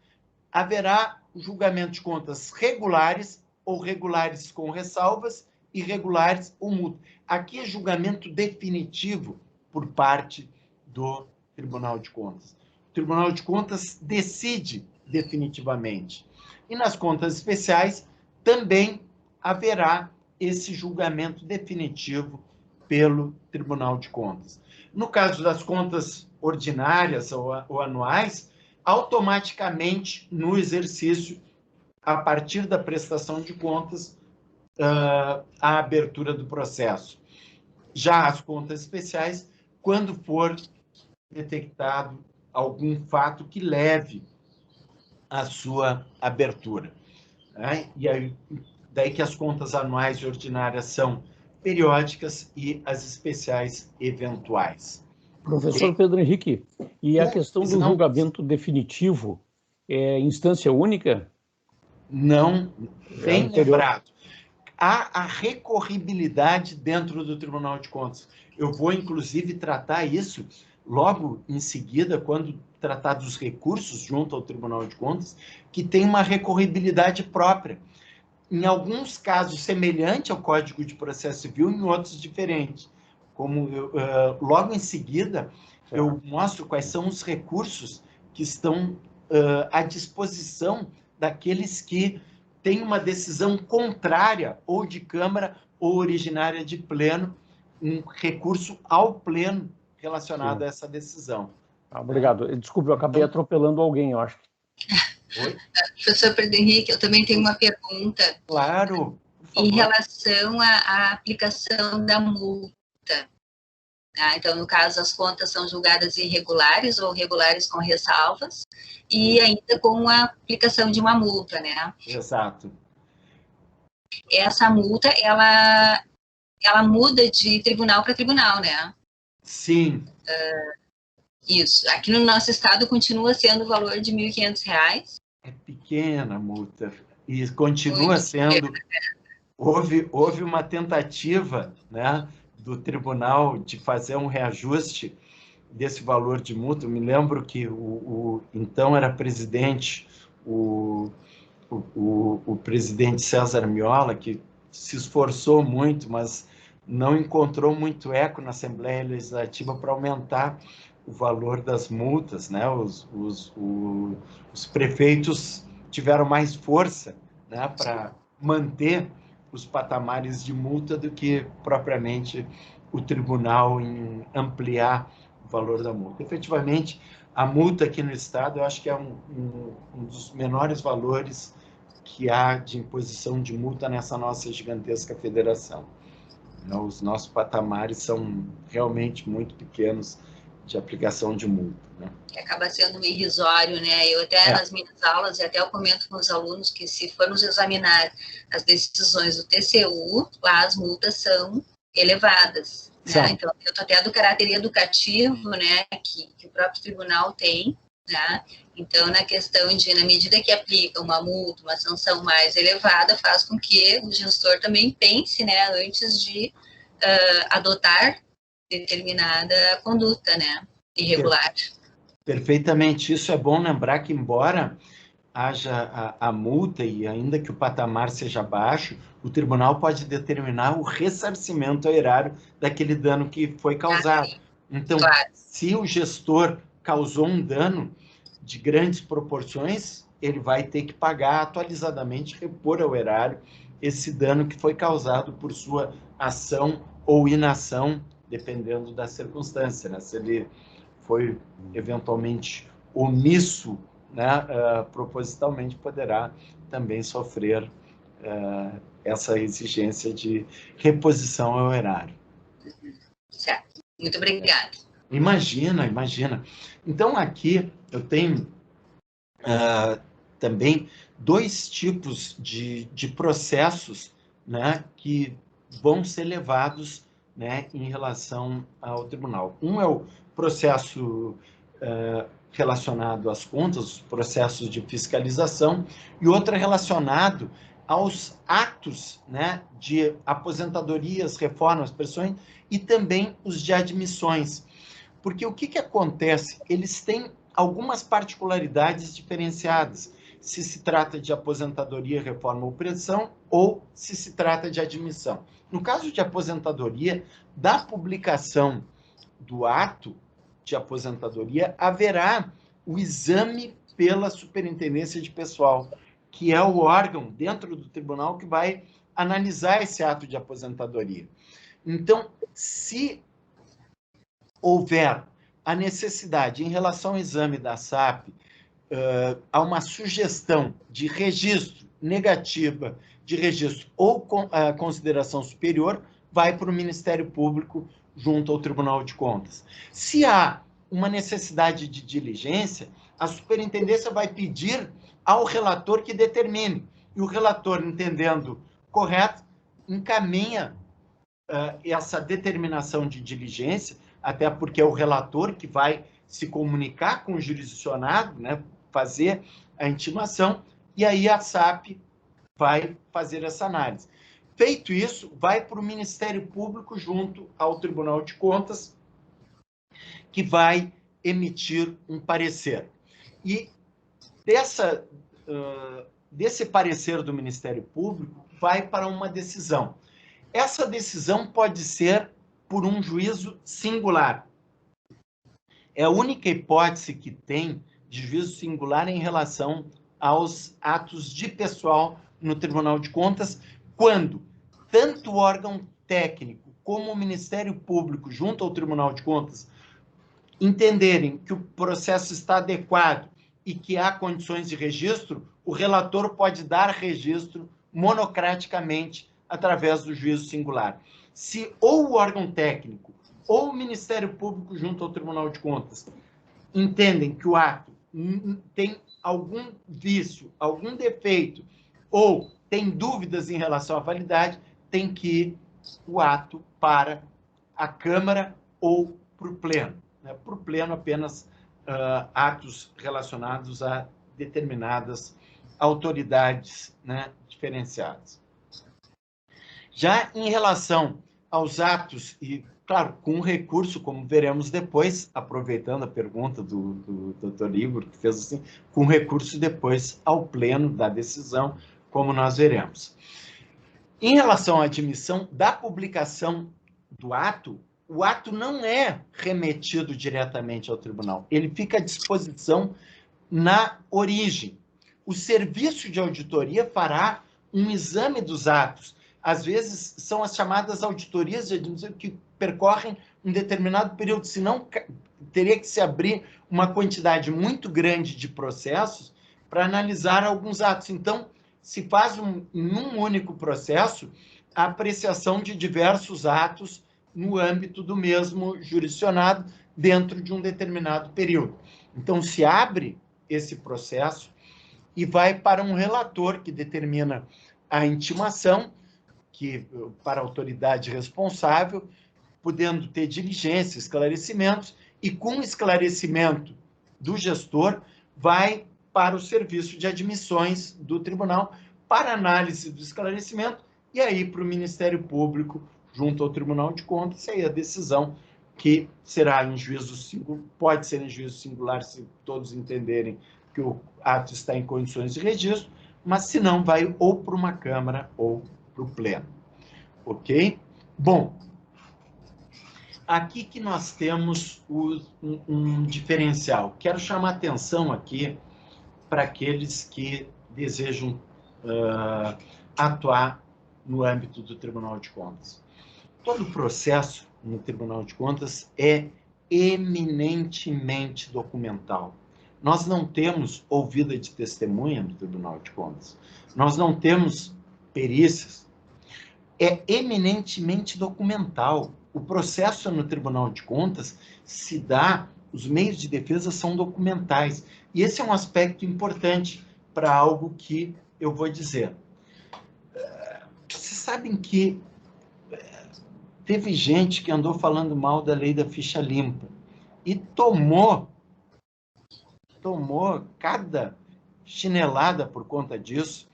haverá julgamento de contas regulares ou regulares com ressalvas, irregulares ou multa. Aqui é julgamento definitivo por parte do Tribunal de Contas. O Tribunal de Contas decide definitivamente. E nas contas especiais também haverá esse julgamento definitivo pelo Tribunal de Contas. No caso das contas ordinárias ou anuais, automaticamente no exercício, a partir da prestação de contas, a abertura do processo. Já as contas especiais, quando for detectado algum fato que leve à sua abertura, né? E aí, daí que as contas anuais e ordinárias são periódicas e as especiais eventuais. Professor Pedro Henrique, e a questão do julgamento definitivo é instância única? Não, bem lembrado. Há a recorribilidade dentro do Tribunal de Contas. Eu vou, inclusive, tratar isso logo em seguida, quando tratar dos recursos junto ao Tribunal de Contas, que tem uma recorribilidade própria. Em alguns casos, semelhante ao Código de Processo Civil, em outros, diferente. Como logo em seguida, eu mostro quais são os recursos que estão à disposição daqueles que têm uma decisão contrária, ou de Câmara, ou originária de pleno, um recurso ao pleno relacionado a essa decisão. Obrigado. Desculpe, eu acabei atropelando alguém, eu acho. Oi? Professor Pedro Henrique, eu também tenho uma pergunta. Claro. Em relação à aplicação da multa. Então, no caso, as contas são julgadas irregulares ou regulares com ressalvas, e ainda com a aplicação de uma multa, né? Exato. Essa multa, ela muda de tribunal para tribunal, né? Sim. Isso. Aqui no nosso estado continua sendo o valor de R$ 1.500. É pequena a multa. E continua sendo. Houve uma tentativa, né, do tribunal de fazer um reajuste desse valor de multa. Eu me lembro que então era presidente, o presidente César Miola, que se esforçou muito, mas não encontrou muito eco na Assembleia Legislativa para aumentar o valor das multas, né? Os prefeitos tiveram mais força, né, para manter os patamares de multa do que propriamente o tribunal em ampliar o valor da multa. Efetivamente, a multa aqui no Estado, eu acho que é um dos menores valores que há de imposição de multa nessa nossa gigantesca federação. Os nossos patamares são realmente muito pequenos de aplicação de multa, né? Acaba sendo irrisório, né? Eu até nas minhas aulas, e até eu comento com os alunos que se formos examinar as decisões do TCU, lá as multas são elevadas, né? Então, eu estou até do caráter educativo, né, que o próprio tribunal tem, né? Então, na questão de, na medida que aplica uma multa, uma sanção mais elevada, faz com que o gestor também pense, né, antes de adotar determinada conduta, né, irregular. Perfeitamente. Isso é bom lembrar que, embora haja a multa e ainda que o patamar seja baixo, o tribunal pode determinar o ressarcimento ao erário daquele dano que foi causado. Então, se o gestor causou um dano de grandes proporções, ele vai ter que pagar atualizadamente, repor ao erário esse dano que foi causado por sua ação ou inação, dependendo da circunstância, né? Se ele foi eventualmente omisso, né, propositalmente, poderá também sofrer essa exigência de reposição ao erário. Certo. Muito obrigada. Imagina. Então, aqui eu tenho também dois tipos de processos, né, que vão ser levados, né, em relação ao tribunal. Um é o processo relacionado às contas, os processos de fiscalização, e outro é relacionado aos atos, né, de aposentadorias, reformas, pensões, e também os de admissões. Porque o que acontece? Eles têm algumas particularidades diferenciadas, se se trata de aposentadoria, reforma ou pensão, ou se se trata de admissão. No caso de aposentadoria, da publicação do ato de aposentadoria, haverá o exame pela Superintendência de Pessoal, que é o órgão dentro do tribunal que vai analisar esse ato de aposentadoria. Então, se houver a necessidade, em relação ao exame da SAP, há uma sugestão de registro negativa de registro ou consideração superior, vai para o Ministério Público junto ao Tribunal de Contas. Se há uma necessidade de diligência, a superintendência vai pedir ao relator que determine. E o relator, entendendo correto, encaminha essa determinação de diligência, até porque é o relator que vai se comunicar com o jurisdicionado, né, fazer a intimação, e aí a SAP vai fazer essa análise. Feito isso, vai para o Ministério Público junto ao Tribunal de Contas, que vai emitir um parecer. E desse parecer do Ministério Público vai para uma decisão. Essa decisão pode ser por um juízo singular. É a única hipótese que tem de juízo singular em relação aos atos de pessoal no Tribunal de Contas, quando tanto o órgão técnico como o Ministério Público, junto ao Tribunal de Contas, entenderem que o processo está adequado e que há condições de registro, o relator pode dar registro monocraticamente através do juízo singular. Se ou o órgão técnico ou o Ministério Público junto ao Tribunal de Contas entendem que o ato tem algum vício, algum defeito, ou tem dúvidas em relação à validade, tem que ir o ato para a Câmara ou para o Pleno. Né? Para o Pleno, apenas atos relacionados a determinadas autoridades, né, diferenciadas. Já em relação aos atos, e, claro, com recurso, como veremos depois, aproveitando a pergunta do Dr. Igor, que fez assim, com recurso depois ao pleno da decisão, como nós veremos. Em relação à admissão, da publicação do ato, o ato não é remetido diretamente ao tribunal, ele fica à disposição na origem. O serviço de auditoria fará um exame dos atos. Às vezes, são as chamadas auditorias de admissão que percorrem um determinado período, senão teria que se abrir uma quantidade muito grande de processos para analisar alguns atos. Então, se faz em um único processo a apreciação de diversos atos no âmbito do mesmo jurisdicionado dentro de um determinado período. Então, se abre esse processo e vai para um relator que determina a intimação, que para a autoridade responsável, podendo ter diligência, esclarecimentos, e com esclarecimento do gestor, vai para o serviço de admissões do tribunal para análise do esclarecimento e aí para o Ministério Público, junto ao Tribunal de Contas, e aí a decisão que será em juízo singular, pode ser em juízo singular se todos entenderem que o ato está em condições de registro, mas se não, vai ou para uma Câmara ou para o Pleno. Ok? Bom, aqui que nós temos um diferencial. Quero chamar atenção aqui para aqueles que desejam atuar no âmbito do Tribunal de Contas. Todo o processo no Tribunal de Contas é eminentemente documental. Nós não temos ouvida de testemunha no Tribunal de Contas. Nós não temos perícias. É eminentemente documental. O processo no Tribunal de Contas se dá, os meios de defesa são documentais. E esse é um aspecto importante para algo que eu vou dizer. Vocês sabem que teve gente que andou falando mal da lei da ficha limpa e tomou cada chinelada por conta disso,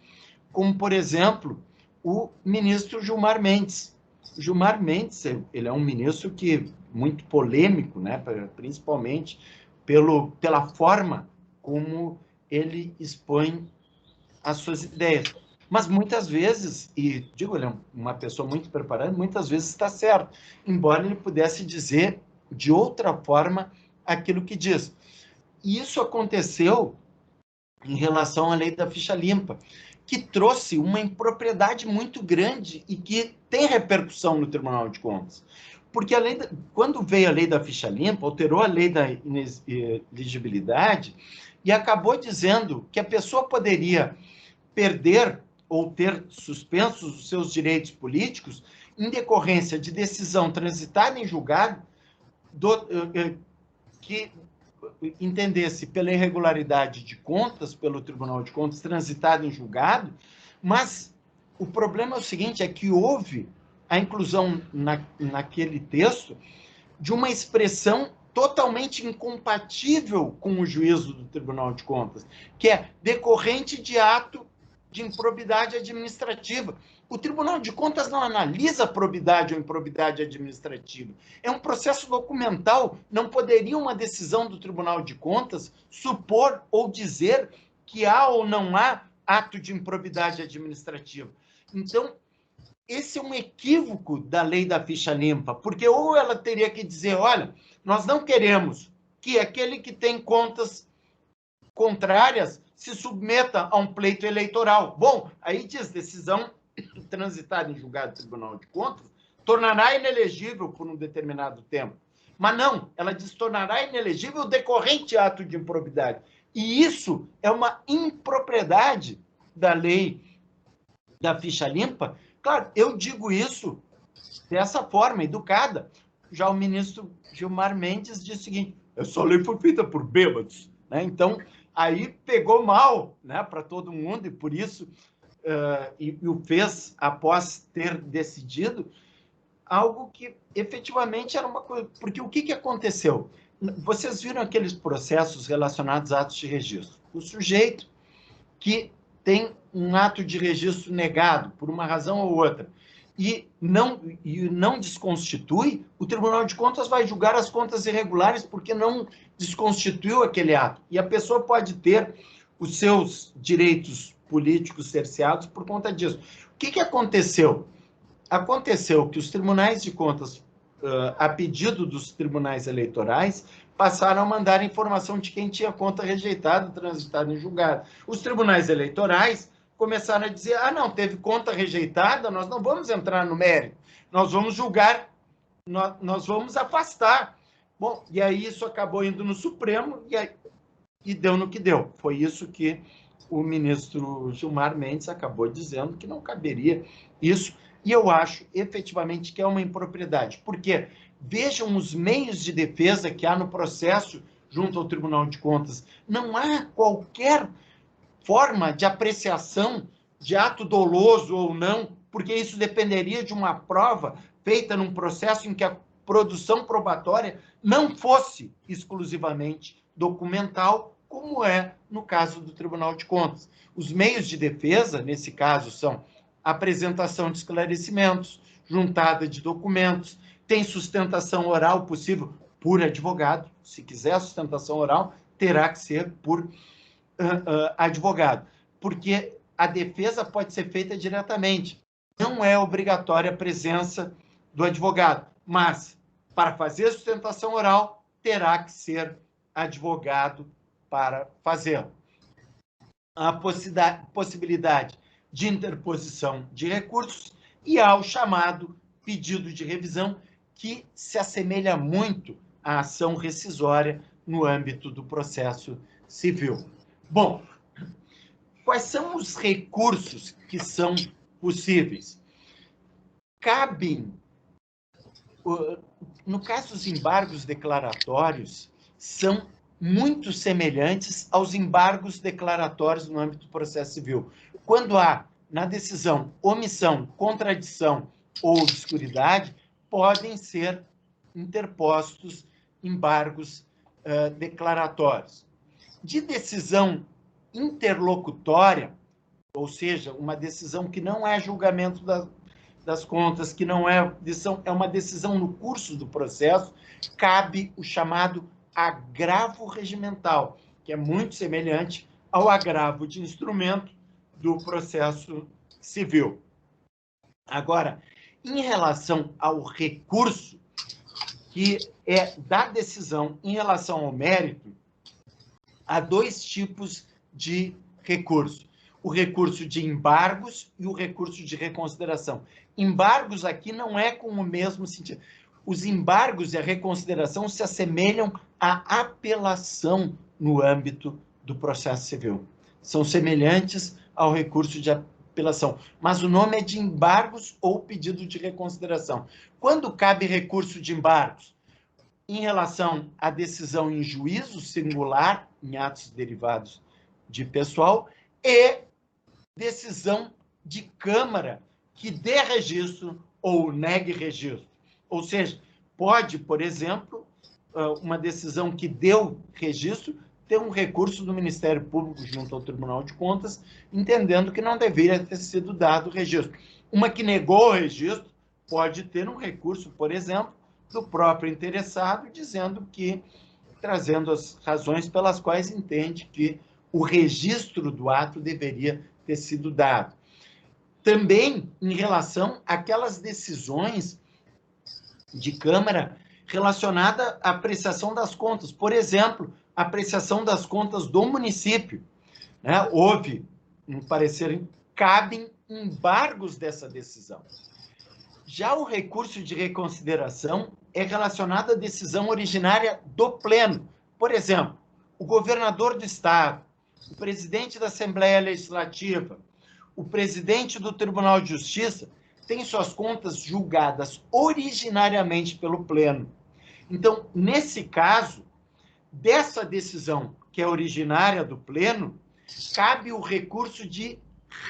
como, por exemplo, o ministro Gilmar Mendes. O Gilmar Mendes, ele é um ministro que muito polêmico, né, principalmente pela forma como ele expõe as suas ideias. Mas muitas vezes, e digo, ele é uma pessoa muito preparada, muitas vezes está certo, embora ele pudesse dizer de outra forma aquilo que diz. E isso aconteceu em relação à lei da ficha limpa, que trouxe uma impropriedade muito grande e que tem repercussão no Tribunal de Contas. Porque quando veio a lei da ficha limpa, alterou a lei da inelegibilidade e acabou dizendo que a pessoa poderia perder ou ter suspensos os seus direitos políticos em decorrência de decisão transitada em julgado que entendesse pela irregularidade de contas, pelo Tribunal de Contas, transitada em julgado, mas o problema é o seguinte, é que houve a inclusão naquele texto de uma expressão totalmente incompatível com o juízo do Tribunal de Contas, que é decorrente de ato de improbidade administrativa. O Tribunal de Contas não analisa probidade ou improbidade administrativa. É um processo documental. Não poderia uma decisão do Tribunal de Contas supor ou dizer que há ou não há ato de improbidade administrativa. Então, esse é um equívoco da lei da ficha limpa, porque ou ela teria que dizer, olha, nós não queremos que aquele que tem contas contrárias se submeta a um pleito eleitoral. Bom, aí diz, decisão transitada em julgado do Tribunal de Contas tornará inelegível por um determinado tempo. Mas não, ela diz tornará inelegível o decorrente ato de improbidade. E isso é uma impropriedade da lei da ficha limpa. Claro, eu digo isso dessa forma, educada. Já o ministro Gilmar Mendes disse o seguinte, essa lei foi feita por bêbados, né? Então, aí pegou mal, né, para todo mundo, e por isso e o fez após ter decidido algo que efetivamente era uma coisa... Porque o que aconteceu? Vocês viram aqueles processos relacionados a atos de registro. O sujeito que tem um ato de registro negado, por uma razão ou outra, e não desconstitui, o Tribunal de Contas vai julgar as contas irregulares porque não desconstituiu aquele ato. E a pessoa pode ter os seus direitos políticos cerceados por conta disso. O que aconteceu? Aconteceu que os tribunais de contas a pedido dos tribunais eleitorais, passaram a mandar informação de quem tinha conta rejeitada, transitada em julgado. Os tribunais eleitorais começaram a dizer, não, teve conta rejeitada, nós não vamos entrar no mérito, nós vamos julgar, nós vamos afastar. Bom, e aí isso acabou indo no Supremo e deu no que deu. Foi isso que o ministro Gilmar Mendes acabou dizendo, que não caberia isso, e eu acho efetivamente que é uma impropriedade, porque vejam os meios de defesa que há no processo junto ao Tribunal de Contas. Não há qualquer forma de apreciação de ato doloso ou não, porque isso dependeria de uma prova feita num processo em que a produção probatória não fosse exclusivamente documental, como é no caso do Tribunal de Contas. Os meios de defesa, nesse caso, são apresentação de esclarecimentos, juntada de documentos, tem sustentação oral possível por advogado. Se quiser sustentação oral, terá que ser por advogado, porque a defesa pode ser feita diretamente. Não é obrigatória a presença do advogado, mas para fazer a sustentação oral, terá que ser advogado para fazê-lo. A possibilidade de interposição de recursos e ao chamado pedido de revisão, que se assemelha muito à ação rescisória no âmbito do processo civil. Bom, quais são os recursos que são possíveis? Cabem, no caso dos embargos declaratórios, são muito semelhantes aos embargos declaratórios no âmbito do processo civil. Quando há, na decisão, omissão, contradição ou obscuridade, podem ser interpostos embargos declaratórios. De decisão interlocutória, ou seja, uma decisão que não é julgamento das contas, que não é decisão, é uma decisão no curso do processo, cabe o chamado agravo regimental, que é muito semelhante ao agravo de instrumento do processo civil. Agora, em relação ao recurso, que é da decisão em relação ao mérito, há dois tipos de recurso. O recurso de embargos e o recurso de reconsideração. Embargos aqui não é com o mesmo sentido. Os embargos e a reconsideração se assemelham à apelação no âmbito do processo civil. São semelhantes ao recurso de apelação, mas o nome é de embargos ou pedido de reconsideração. Quando cabe recurso de embargos? Em relação à decisão em juízo singular, em atos derivados de pessoal, e decisão de Câmara que dê registro ou negue registro. Ou seja, pode, por exemplo, uma decisão que deu registro ter um recurso do Ministério Público junto ao Tribunal de Contas, entendendo que não deveria ter sido dado registro. Uma que negou o registro pode ter um recurso, por exemplo, do próprio interessado, dizendo que, trazendo as razões pelas quais entende que o registro do ato deveria ter sido dado. Também em relação àquelas decisões de Câmara relacionada à apreciação das contas. Por exemplo, a apreciação das contas do município. Né? Houve, no parecer, cabem embargos dessa decisão. Já o recurso de reconsideração é relacionado à decisão originária do Pleno. Por exemplo, o governador do Estado, o presidente da Assembleia Legislativa, o presidente do Tribunal de Justiça têm suas contas julgadas originariamente pelo Pleno. Então, nesse caso, dessa decisão que é originária do Pleno, cabe o recurso de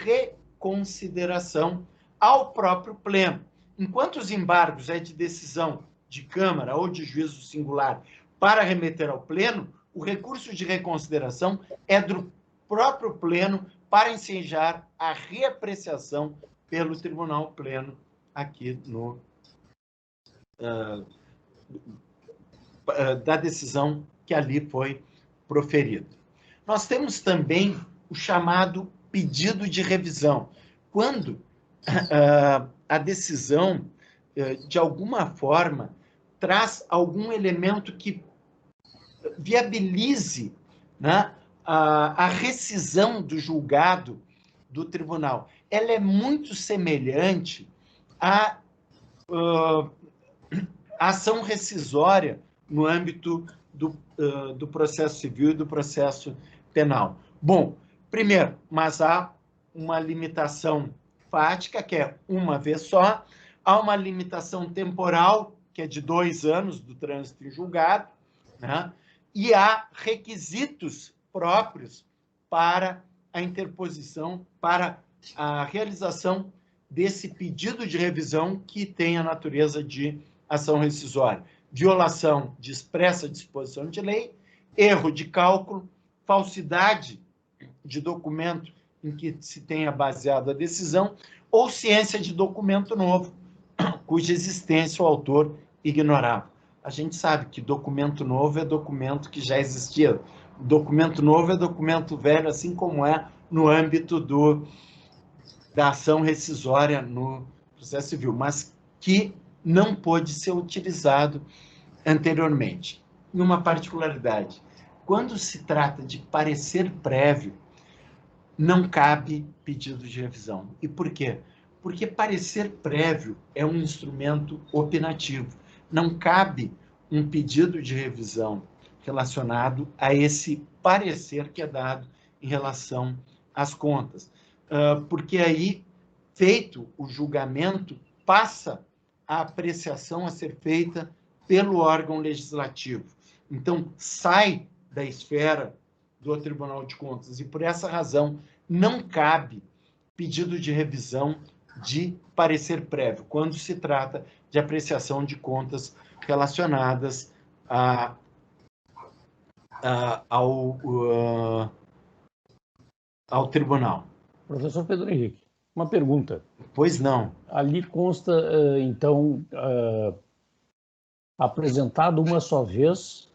reconsideração ao próprio Pleno. Enquanto os embargos é de decisão de Câmara ou de juízo singular para remeter ao Pleno, o recurso de reconsideração é do próprio Pleno para ensejar a reapreciação pelo Tribunal Pleno aqui no da decisão que ali foi proferida. Nós temos também o chamado pedido de revisão. Quando a decisão de alguma forma, traz algum elemento que viabilize, né, a rescisão do julgado do tribunal. Ela é muito semelhante à ação rescisória no âmbito do processo civil e do processo penal. Bom, primeiro, mas há uma limitação fática, que é uma vez só, há uma limitação temporal, que é de 2 anos do trânsito em julgado, né? E há requisitos próprios para a interposição, para a realização desse pedido de revisão que tem a natureza de ação rescisória. Violação de expressa disposição de lei, erro de cálculo, falsidade de documento em que se tenha baseado a decisão, ou ciência de documento novo, cuja existência o autor ignorava. A gente sabe que documento novo é documento que já existia. Documento novo é documento velho, assim como é no âmbito da ação rescisória no processo civil, mas que não pôde ser utilizado anteriormente. E uma particularidade, quando se trata de parecer prévio, não cabe pedido de revisão. E por quê? Porque parecer prévio é um instrumento opinativo. Não cabe um pedido de revisão relacionado a esse parecer que é dado em relação às contas. Porque aí, feito o julgamento, passa a apreciação a ser feita pelo órgão legislativo. Então, sai da esfera do Tribunal de Contas e, por essa razão, não cabe pedido de revisão de parecer prévio, quando se trata de apreciação de contas relacionadas ao tribunal. Professor Pedro Henrique, uma pergunta. Pois não. Ali consta, então, apresentado uma só vez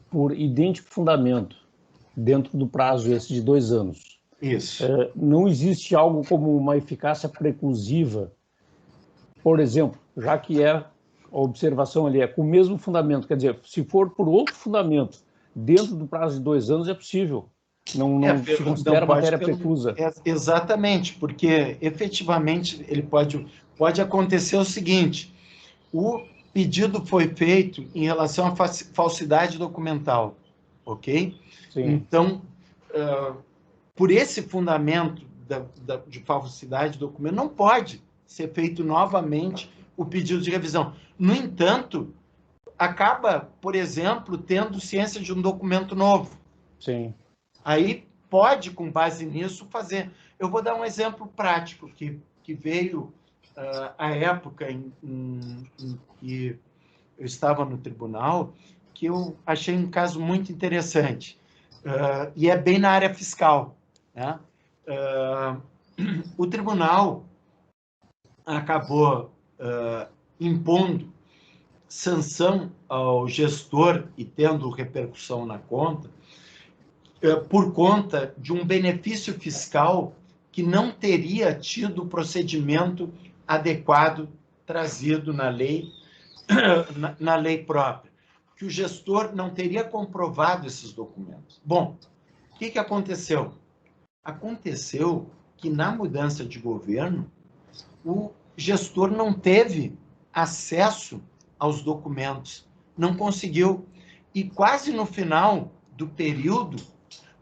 por idêntico fundamento, dentro do prazo esse de 2 anos. Isso. Não existe algo como uma eficácia preclusiva, por exemplo, já que a observação ali é com o mesmo fundamento, quer dizer, se for por outro fundamento, dentro do prazo de 2 anos é possível, não se considera matéria preclusa. Exatamente, porque efetivamente ele pode acontecer o seguinte: o pedido foi feito em relação à falsidade documental, ok? Sim. Então, por esse fundamento de falsidade de documento, não pode ser feito novamente o pedido de revisão. No entanto, acaba, por exemplo, tendo ciência de um documento novo. Sim. Aí pode, com base nisso, fazer. Eu vou dar um exemplo prático que veio à época em que eu estava no tribunal, que eu achei um caso muito interessante. E é bem na área fiscal, né? O tribunal acabou impondo sanção ao gestor e tendo repercussão na conta, por conta de um benefício fiscal que não teria tido o procedimento adequado trazido na lei, na lei própria, que o gestor não teria comprovado esses documentos. Bom, o que aconteceu? Aconteceu que, na mudança de governo, o gestor não teve acesso aos documentos, não conseguiu. E quase no final do período,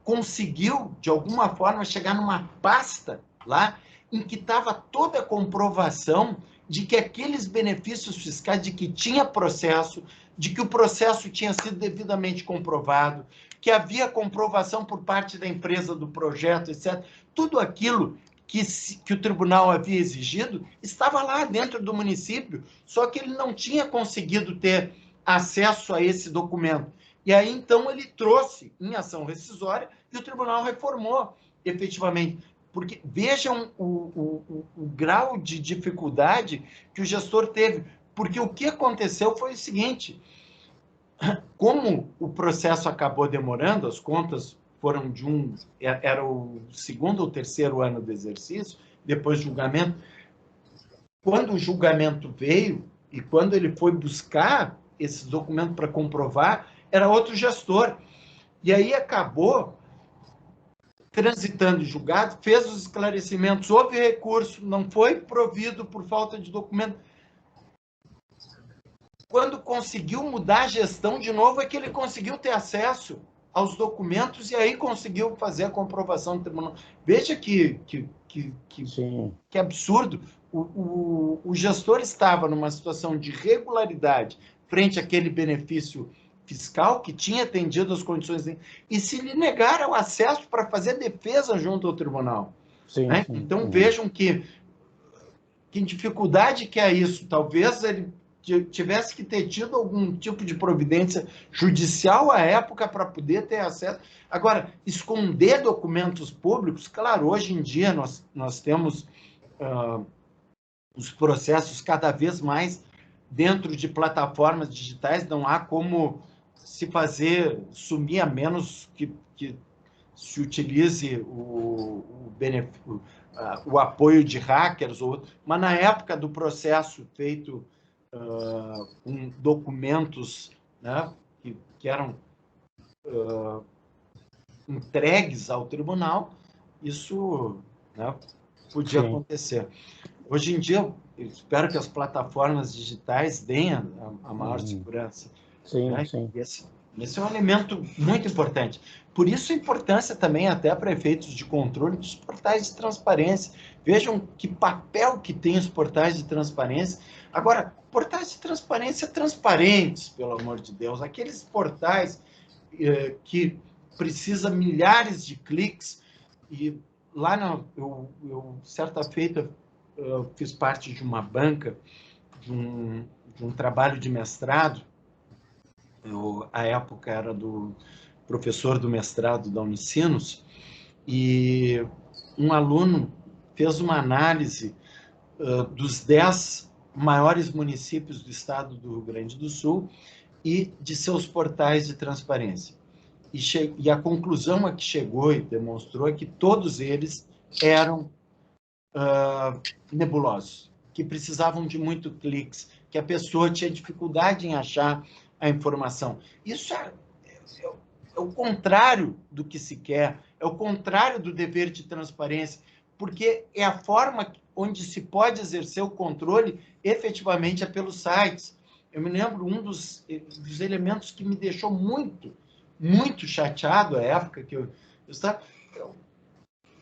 conseguiu, de alguma forma, chegar numa pasta lá em que estava toda a comprovação de que aqueles benefícios fiscais, de que tinha processo, de que o processo tinha sido devidamente comprovado, que havia comprovação por parte da empresa do projeto, etc. Tudo aquilo que o tribunal havia exigido estava lá dentro do município, só que ele não tinha conseguido ter acesso a esse documento. E aí, então, ele trouxe em ação rescisória e o tribunal reformou, efetivamente. Porque vejam o grau de dificuldade que o gestor teve. Porque o que aconteceu foi o seguinte: como o processo acabou demorando, as contas foram era o 2º ou 3º ano do exercício, depois do julgamento. Quando o julgamento veio, E quando ele foi buscar esses documentos para comprovar, era outro gestor. E aí acabou transitando em julgado, fez os esclarecimentos, houve recurso, não foi provido por falta de documento. Quando conseguiu mudar a gestão de novo, é que ele conseguiu ter acesso aos documentos e aí conseguiu fazer a comprovação do tribunal. Veja que absurdo. O gestor estava numa situação de regularidade frente àquele benefício fiscal que tinha atendido as condições e se lhe negaram acesso para fazer defesa junto ao tribunal. Sim, né? sim, então, vejam que dificuldade que é isso. Talvez ele tivesse que ter tido algum tipo de providência judicial à época para poder ter acesso. Agora, esconder documentos públicos, claro, hoje em dia nós temos os processos cada vez mais dentro de plataformas digitais, não há como se fazer sumir, a menos que se utilize o apoio de hackers, mas na época do processo feito com documentos, né, que eram entregues ao tribunal, isso, né, podia acontecer. Hoje em dia, eu espero que as plataformas digitais deem a maior segurança. Sim, né? sim. Esse é um elemento muito importante. Por isso a importância também até para efeitos de controle dos portais de transparência. Vejam que papel que tem os portais de transparência. Agora, portais de transparência transparentes, pelo amor de Deus. Aqueles portais que precisam milhares de cliques. E lá, eu certa feita, eu fiz parte de uma banca, de um trabalho de mestrado. À época era do professor do mestrado da Unicinos, e um aluno fez uma análise dos 10 maiores municípios do estado do Rio Grande do Sul e de seus portais de transparência. E a conclusão a que chegou e demonstrou é que todos eles eram nebulosos, que precisavam de muito cliques, que a pessoa tinha dificuldade em achar a informação. Isso é o contrário do que se quer, é o contrário do dever de transparência, porque é a forma onde se pode exercer o controle efetivamente é pelos sites. Eu me lembro, um dos elementos que me deixou muito chateado à época que eu estava...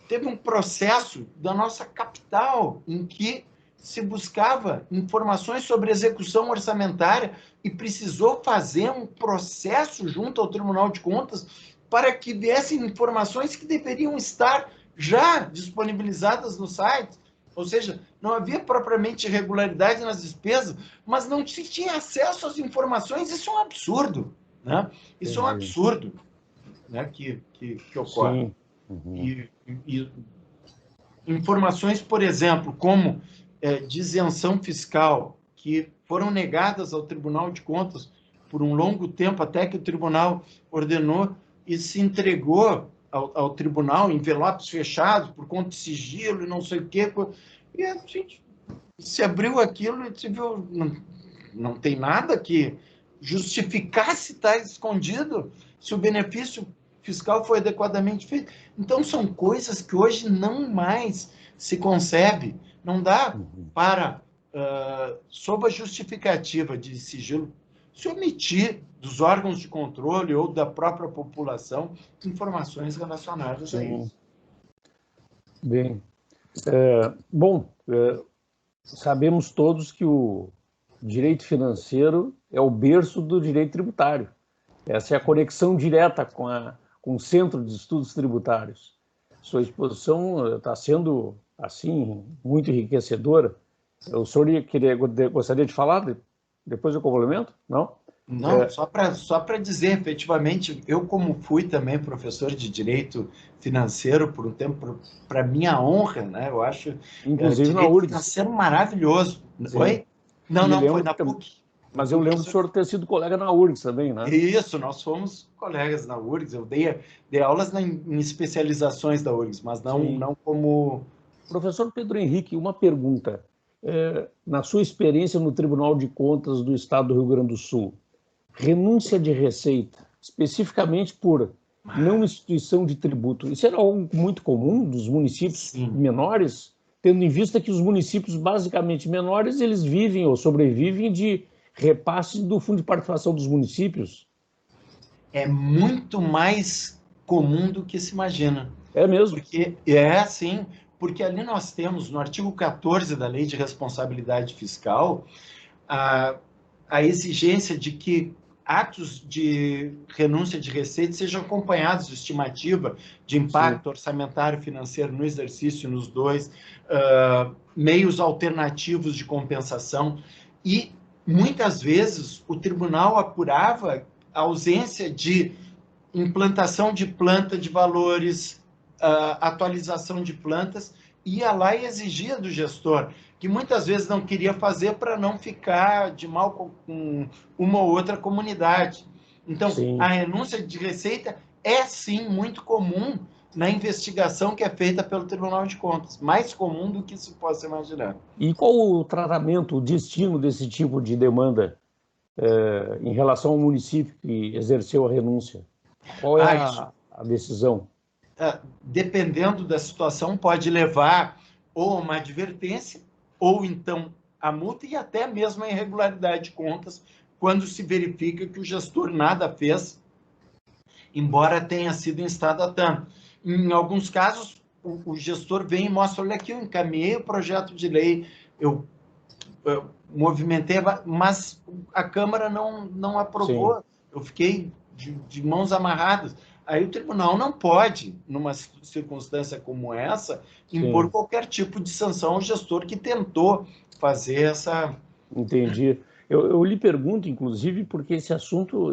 Teve um processo da nossa capital em que se buscava informações sobre execução orçamentária e precisou fazer um processo junto ao Tribunal de Contas para que dessem informações que deveriam estar já disponibilizadas no site. Ou seja, não havia propriamente irregularidade nas despesas, mas não se tinha acesso às informações. Isso é um absurdo, né? Isso é um absurdo, né, que ocorre. Sim. Uhum. E informações, por exemplo, como de isenção fiscal, que foram negadas ao Tribunal de Contas por um longo tempo, até que o tribunal ordenou e se entregou ao tribunal, envelopes fechados, por conta de sigilo e não sei o quê. E a gente se abriu aquilo e se viu, não tem nada que justificasse estar escondido se o benefício fiscal foi adequadamente feito. Então, são coisas que hoje não mais se concebe. Não dá para, sob a justificativa de sigilo, se omitir dos órgãos de controle ou da própria população informações relacionadas a isso. Bem, bom, sabemos todos que o direito financeiro é o berço do direito tributário. Essa é a conexão direta com o Centro de Estudos Tributários. Sua exposição está sendo, assim, muito enriquecedora. O senhor gostaria de falar? Depois eu complemento? Não? Não, só para dizer, efetivamente, eu como fui também professor de Direito Financeiro por um tempo, para minha honra, né, eu acho... Inclusive na Direito URGS. Financeiro maravilhoso. Sim. Oi? Não, foi na PUC. Mas eu lembro do senhor ter sido colega na URGS também, né? Isso, nós fomos colegas na URGS. Eu dei aulas em especializações da URGS, mas não como... Professor Pedro Henrique, uma pergunta. na sua experiência no Tribunal de Contas do Estado do Rio Grande do Sul, renúncia de receita, especificamente por não instituição de tributo, isso era algo muito comum dos municípios menores, tendo em vista que os municípios basicamente menores, eles vivem ou sobrevivem de repasses do Fundo de Participação dos Municípios? É muito mais comum do que se imagina. É mesmo? Sim, porque ali nós temos, no artigo 14 da Lei de Responsabilidade Fiscal, a exigência de que atos de renúncia de receita sejam acompanhados de estimativa de impacto orçamentário financeiro no exercício nos dois, meios alternativos de compensação, e muitas vezes o tribunal apurava a ausência de implantação de planta de valores, atualização de plantas, ia lá e exigia do gestor, que muitas vezes não queria fazer para não ficar de mal com uma ou outra comunidade. Então, a renúncia de receita é, sim, muito comum na investigação que é feita pelo Tribunal de Contas, mais comum do que se possa imaginar. E qual o tratamento, o destino desse tipo de demanda em relação ao município que exerceu a renúncia? Qual é a decisão? Dependendo da situação, pode levar ou uma advertência, ou então a multa, e até mesmo a irregularidade de contas, quando se verifica que o gestor nada fez, embora tenha sido instado a tanto. Em alguns casos, o gestor vem e mostra: olha aqui, eu encaminhei o projeto de lei, eu movimentei, mas a Câmara não aprovou, eu fiquei de mãos amarradas. Aí o tribunal não pode, numa circunstância como essa, impor qualquer tipo de sanção ao gestor que tentou fazer essa... Entendi. Eu lhe pergunto, inclusive, porque esse assunto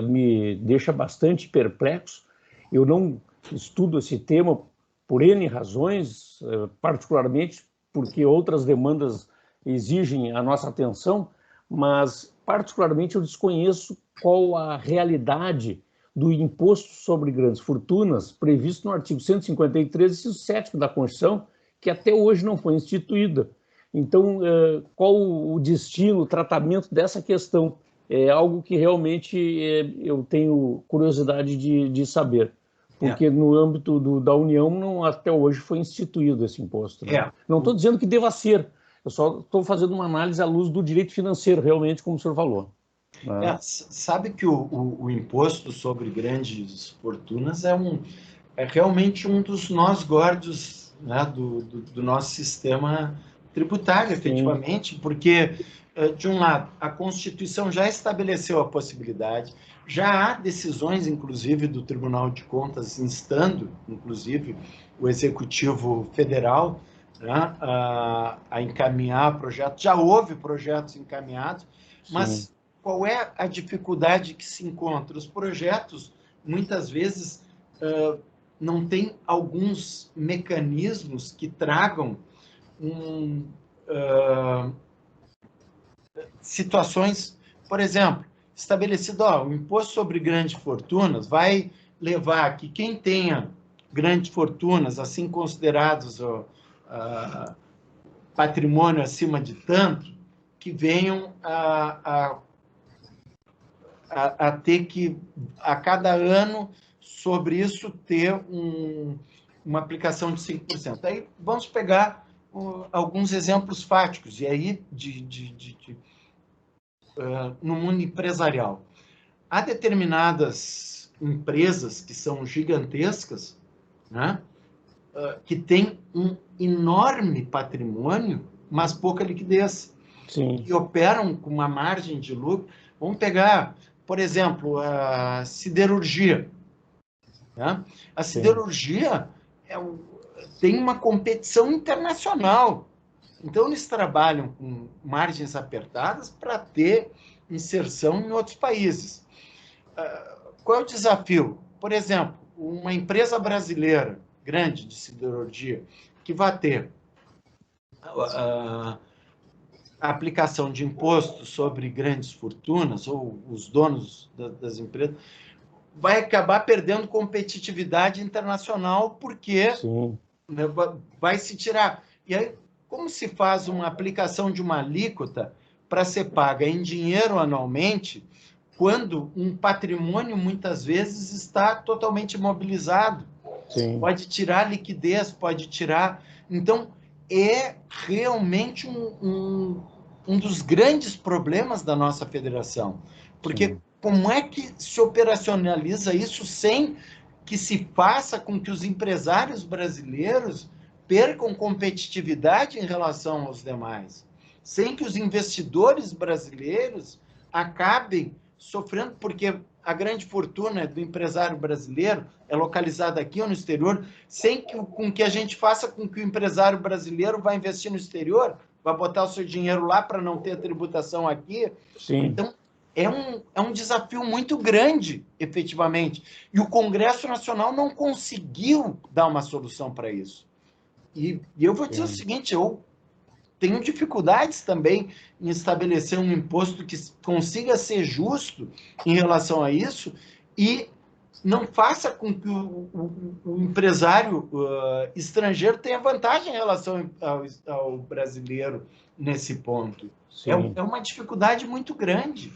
me deixa bastante perplexo. Eu não estudo esse tema por N razões, particularmente porque outras demandas exigem a nossa atenção, mas particularmente eu desconheço qual a realidade do imposto sobre grandes fortunas previsto no artigo 153, inciso 7º da Constituição, que até hoje não foi instituída. Então, qual o destino, o tratamento dessa questão? É algo que realmente eu tenho curiosidade de saber, porque no âmbito da União até hoje foi instituído esse imposto. Né? Não estou dizendo que deva ser, eu só estou fazendo uma análise à luz do direito financeiro, realmente, como o senhor falou. Sabe que o imposto sobre grandes fortunas é realmente um dos nós gordos, né, do nosso sistema tributário, efetivamente, porque, de um lado, a Constituição já estabeleceu a possibilidade, já há decisões, inclusive, do Tribunal de Contas, instando, inclusive, o Executivo Federal, né, a encaminhar projetos, já houve projetos encaminhados, mas qual é a dificuldade que se encontra? Os projetos, muitas vezes, não têm alguns mecanismos que tragam situações, por exemplo, estabelecido, o imposto sobre grandes fortunas vai levar que quem tenha grandes fortunas, assim considerados patrimônio acima de tanto, que venham a ter que, a cada ano, sobre isso, ter uma aplicação de 5%. Aí vamos pegar alguns exemplos fáticos, e aí no mundo empresarial. Há determinadas empresas que são gigantescas, né, que têm um enorme patrimônio, mas pouca liquidez, que operam com uma margem de lucro. Vamos pegar, por exemplo, a siderurgia. Né? A siderurgia tem uma competição internacional. Então, eles trabalham com margens apertadas para ter inserção em outros países. Qual é o desafio? Por exemplo, uma empresa brasileira grande de siderurgia que vai ter a aplicação de imposto sobre grandes fortunas, ou os donos das empresas, vai acabar perdendo competitividade internacional, porque vai se tirar. E aí, como se faz uma aplicação de uma alíquota para ser paga em dinheiro anualmente, quando um patrimônio, muitas vezes, está totalmente imobilizado? Sim. Pode tirar liquidez, pode tirar... Então, é realmente um dos grandes problemas da nossa federação. Porque Sim. como é que se operacionaliza isso sem que se faça com que os empresários brasileiros percam competitividade em relação aos demais? Sem que os investidores brasileiros acabem sofrendo, porque a grande fortuna do empresário brasileiro é localizada aqui ou no exterior, sem que a gente faça com que o empresário brasileiro vá investir no exterior, vai botar o seu dinheiro lá para não ter tributação aqui. Sim. Então, é um desafio muito grande, efetivamente. E o Congresso Nacional não conseguiu dar uma solução para isso. E eu vou dizer o seguinte, eu tenho dificuldades também em estabelecer um imposto que consiga ser justo em relação a isso e não faça com que o empresário estrangeiro tenha vantagem em relação ao brasileiro nesse ponto. É uma dificuldade muito grande.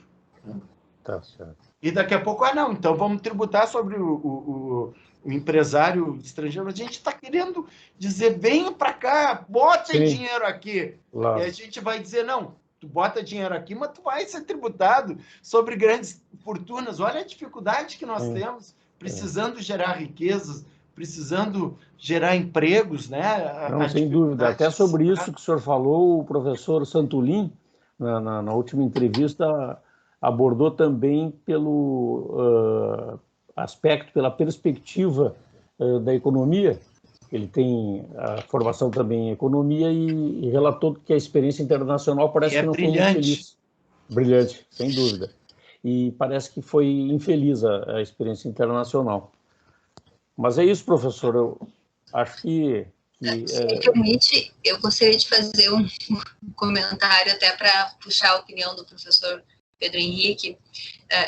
Tá certo. E daqui a pouco, não, então vamos tributar sobre o empresário estrangeiro. A gente está querendo dizer, venha para cá, bota dinheiro aqui. Claro. E a gente vai dizer, não, tu bota dinheiro aqui, mas tu vai ser tributado sobre grandes fortunas. Olha a dificuldade que nós temos, precisando gerar riquezas, precisando gerar empregos, né? Não, sem dúvida. Até sobre isso que o senhor falou, o professor Santolin, na última entrevista, abordou também pelo aspecto, pela perspectiva da economia. Ele tem a formação também em economia e relatou que a experiência internacional parece que não foi muito feliz. Brilhante, sem dúvida. E parece que foi infeliz a experiência internacional. Mas é isso, professor. Eu acho que... Se me permite, eu gostaria de fazer um comentário até para puxar a opinião do professor Pedro Henrique,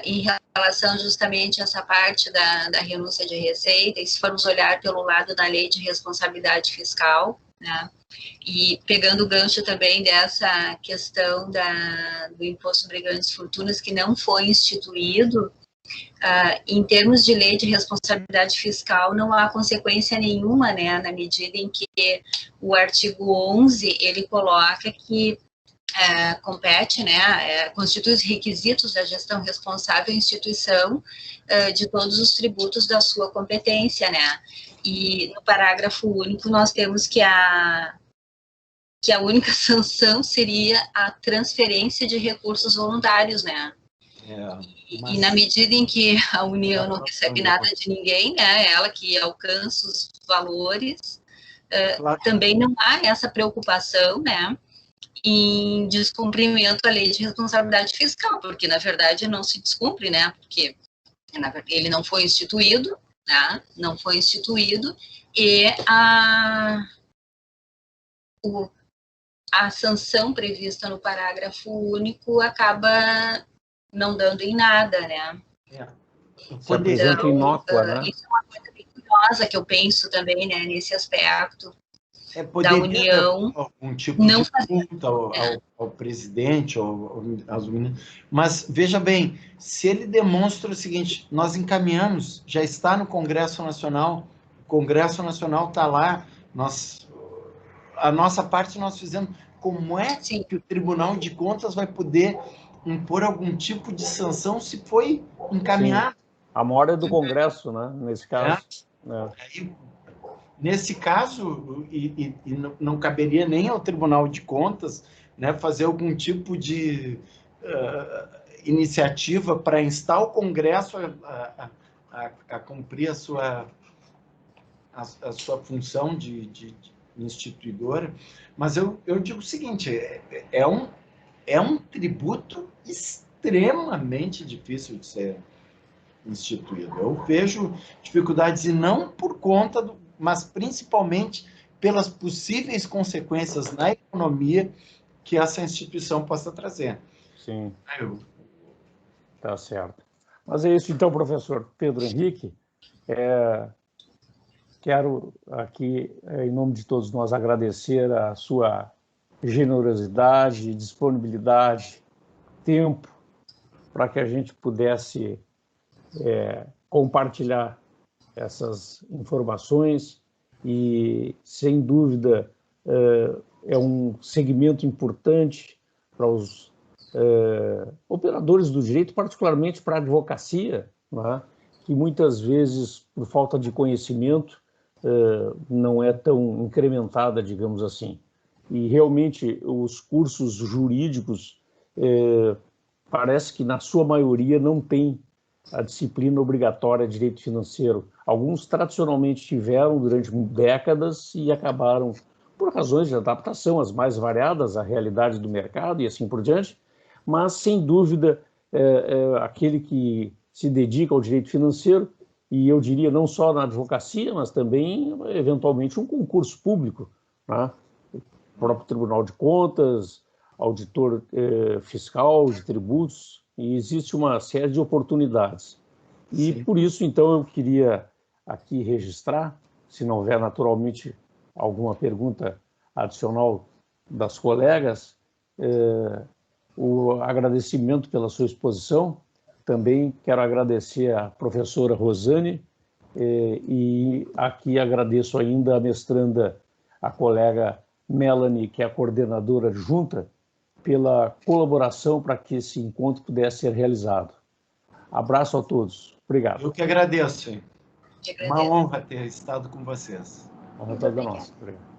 em relação justamente a essa parte da renúncia de receita, e se formos olhar pelo lado da lei de responsabilidade fiscal, né, e pegando o gancho também dessa questão do imposto sobre grandes fortunas, que não foi instituído, em termos de lei de responsabilidade fiscal, não há consequência nenhuma, né, na medida em que o artigo 11, ele coloca que compete, né, constitui os requisitos da gestão responsável à instituição de todos os tributos da sua competência, né, e no parágrafo único nós temos que a única sanção seria a transferência de recursos voluntários, né. E na medida em que a União não recebe nada de ninguém, né, ela que alcança os valores, também não há essa preocupação, né, em descumprimento da lei de responsabilidade fiscal, porque, na verdade, não se descumpre, né, porque ele não foi instituído, né, não foi instituído, e a sanção prevista no parágrafo único acaba não dando em nada, né. Se apresenta inócua, né? Isso é uma coisa bem curiosa que eu penso também, né, nesse aspecto da União. Algum tipo de multa ao presidente, aos ministros. Mas, veja bem, se ele demonstra o seguinte, nós encaminhamos, já está no Congresso Nacional, o Congresso Nacional está lá, a nossa parte nós fizemos, como é que o Tribunal de Contas vai poder impor algum tipo de sanção se foi encaminhado? Sim. A maior é do Congresso, né, nesse caso. Aí, nesse caso, e não caberia nem ao Tribunal de Contas, né, fazer algum tipo de iniciativa para instar o Congresso a cumprir a sua função de instituidora. Mas eu digo o seguinte, é um tributo extremamente difícil de ser instituído. Eu vejo dificuldades, e não por conta mas principalmente pelas possíveis consequências na economia que essa instituição possa trazer. Sim. Tá certo. Mas é isso então, professor Pedro Henrique. Quero aqui, em nome de todos nós, agradecer a sua generosidade, disponibilidade, tempo, para que a gente pudesse compartilhar essas informações e, sem dúvida, é um segmento importante para os operadores do direito, particularmente para a advocacia, né, que muitas vezes, por falta de conhecimento, não é tão incrementada, digamos assim. E realmente os cursos jurídicos parece que na sua maioria não tem a disciplina obrigatória de direito financeiro. Alguns tradicionalmente tiveram durante décadas e acabaram, por razões de adaptação as mais variadas à realidade do mercado e assim por diante, mas sem dúvida aquele que se dedica ao direito financeiro, e eu diria não só na advocacia, mas também eventualmente um concurso público, né? O próprio Tribunal de Contas, auditor fiscal de tributos, e existe uma série de oportunidades. E Sim. Por isso, então, eu queria aqui registrar, se não houver naturalmente alguma pergunta adicional das colegas, o agradecimento pela sua exposição. Também quero agradecer à professora Rosane e aqui agradeço ainda a mestranda, a colega Melanie, que é a coordenadora adjunta, pela colaboração para que esse encontro pudesse ser realizado. Abraço a todos. Obrigado. Eu que agradeço. Uma honra ter estado com vocês. Honra toda nossa. Obrigado.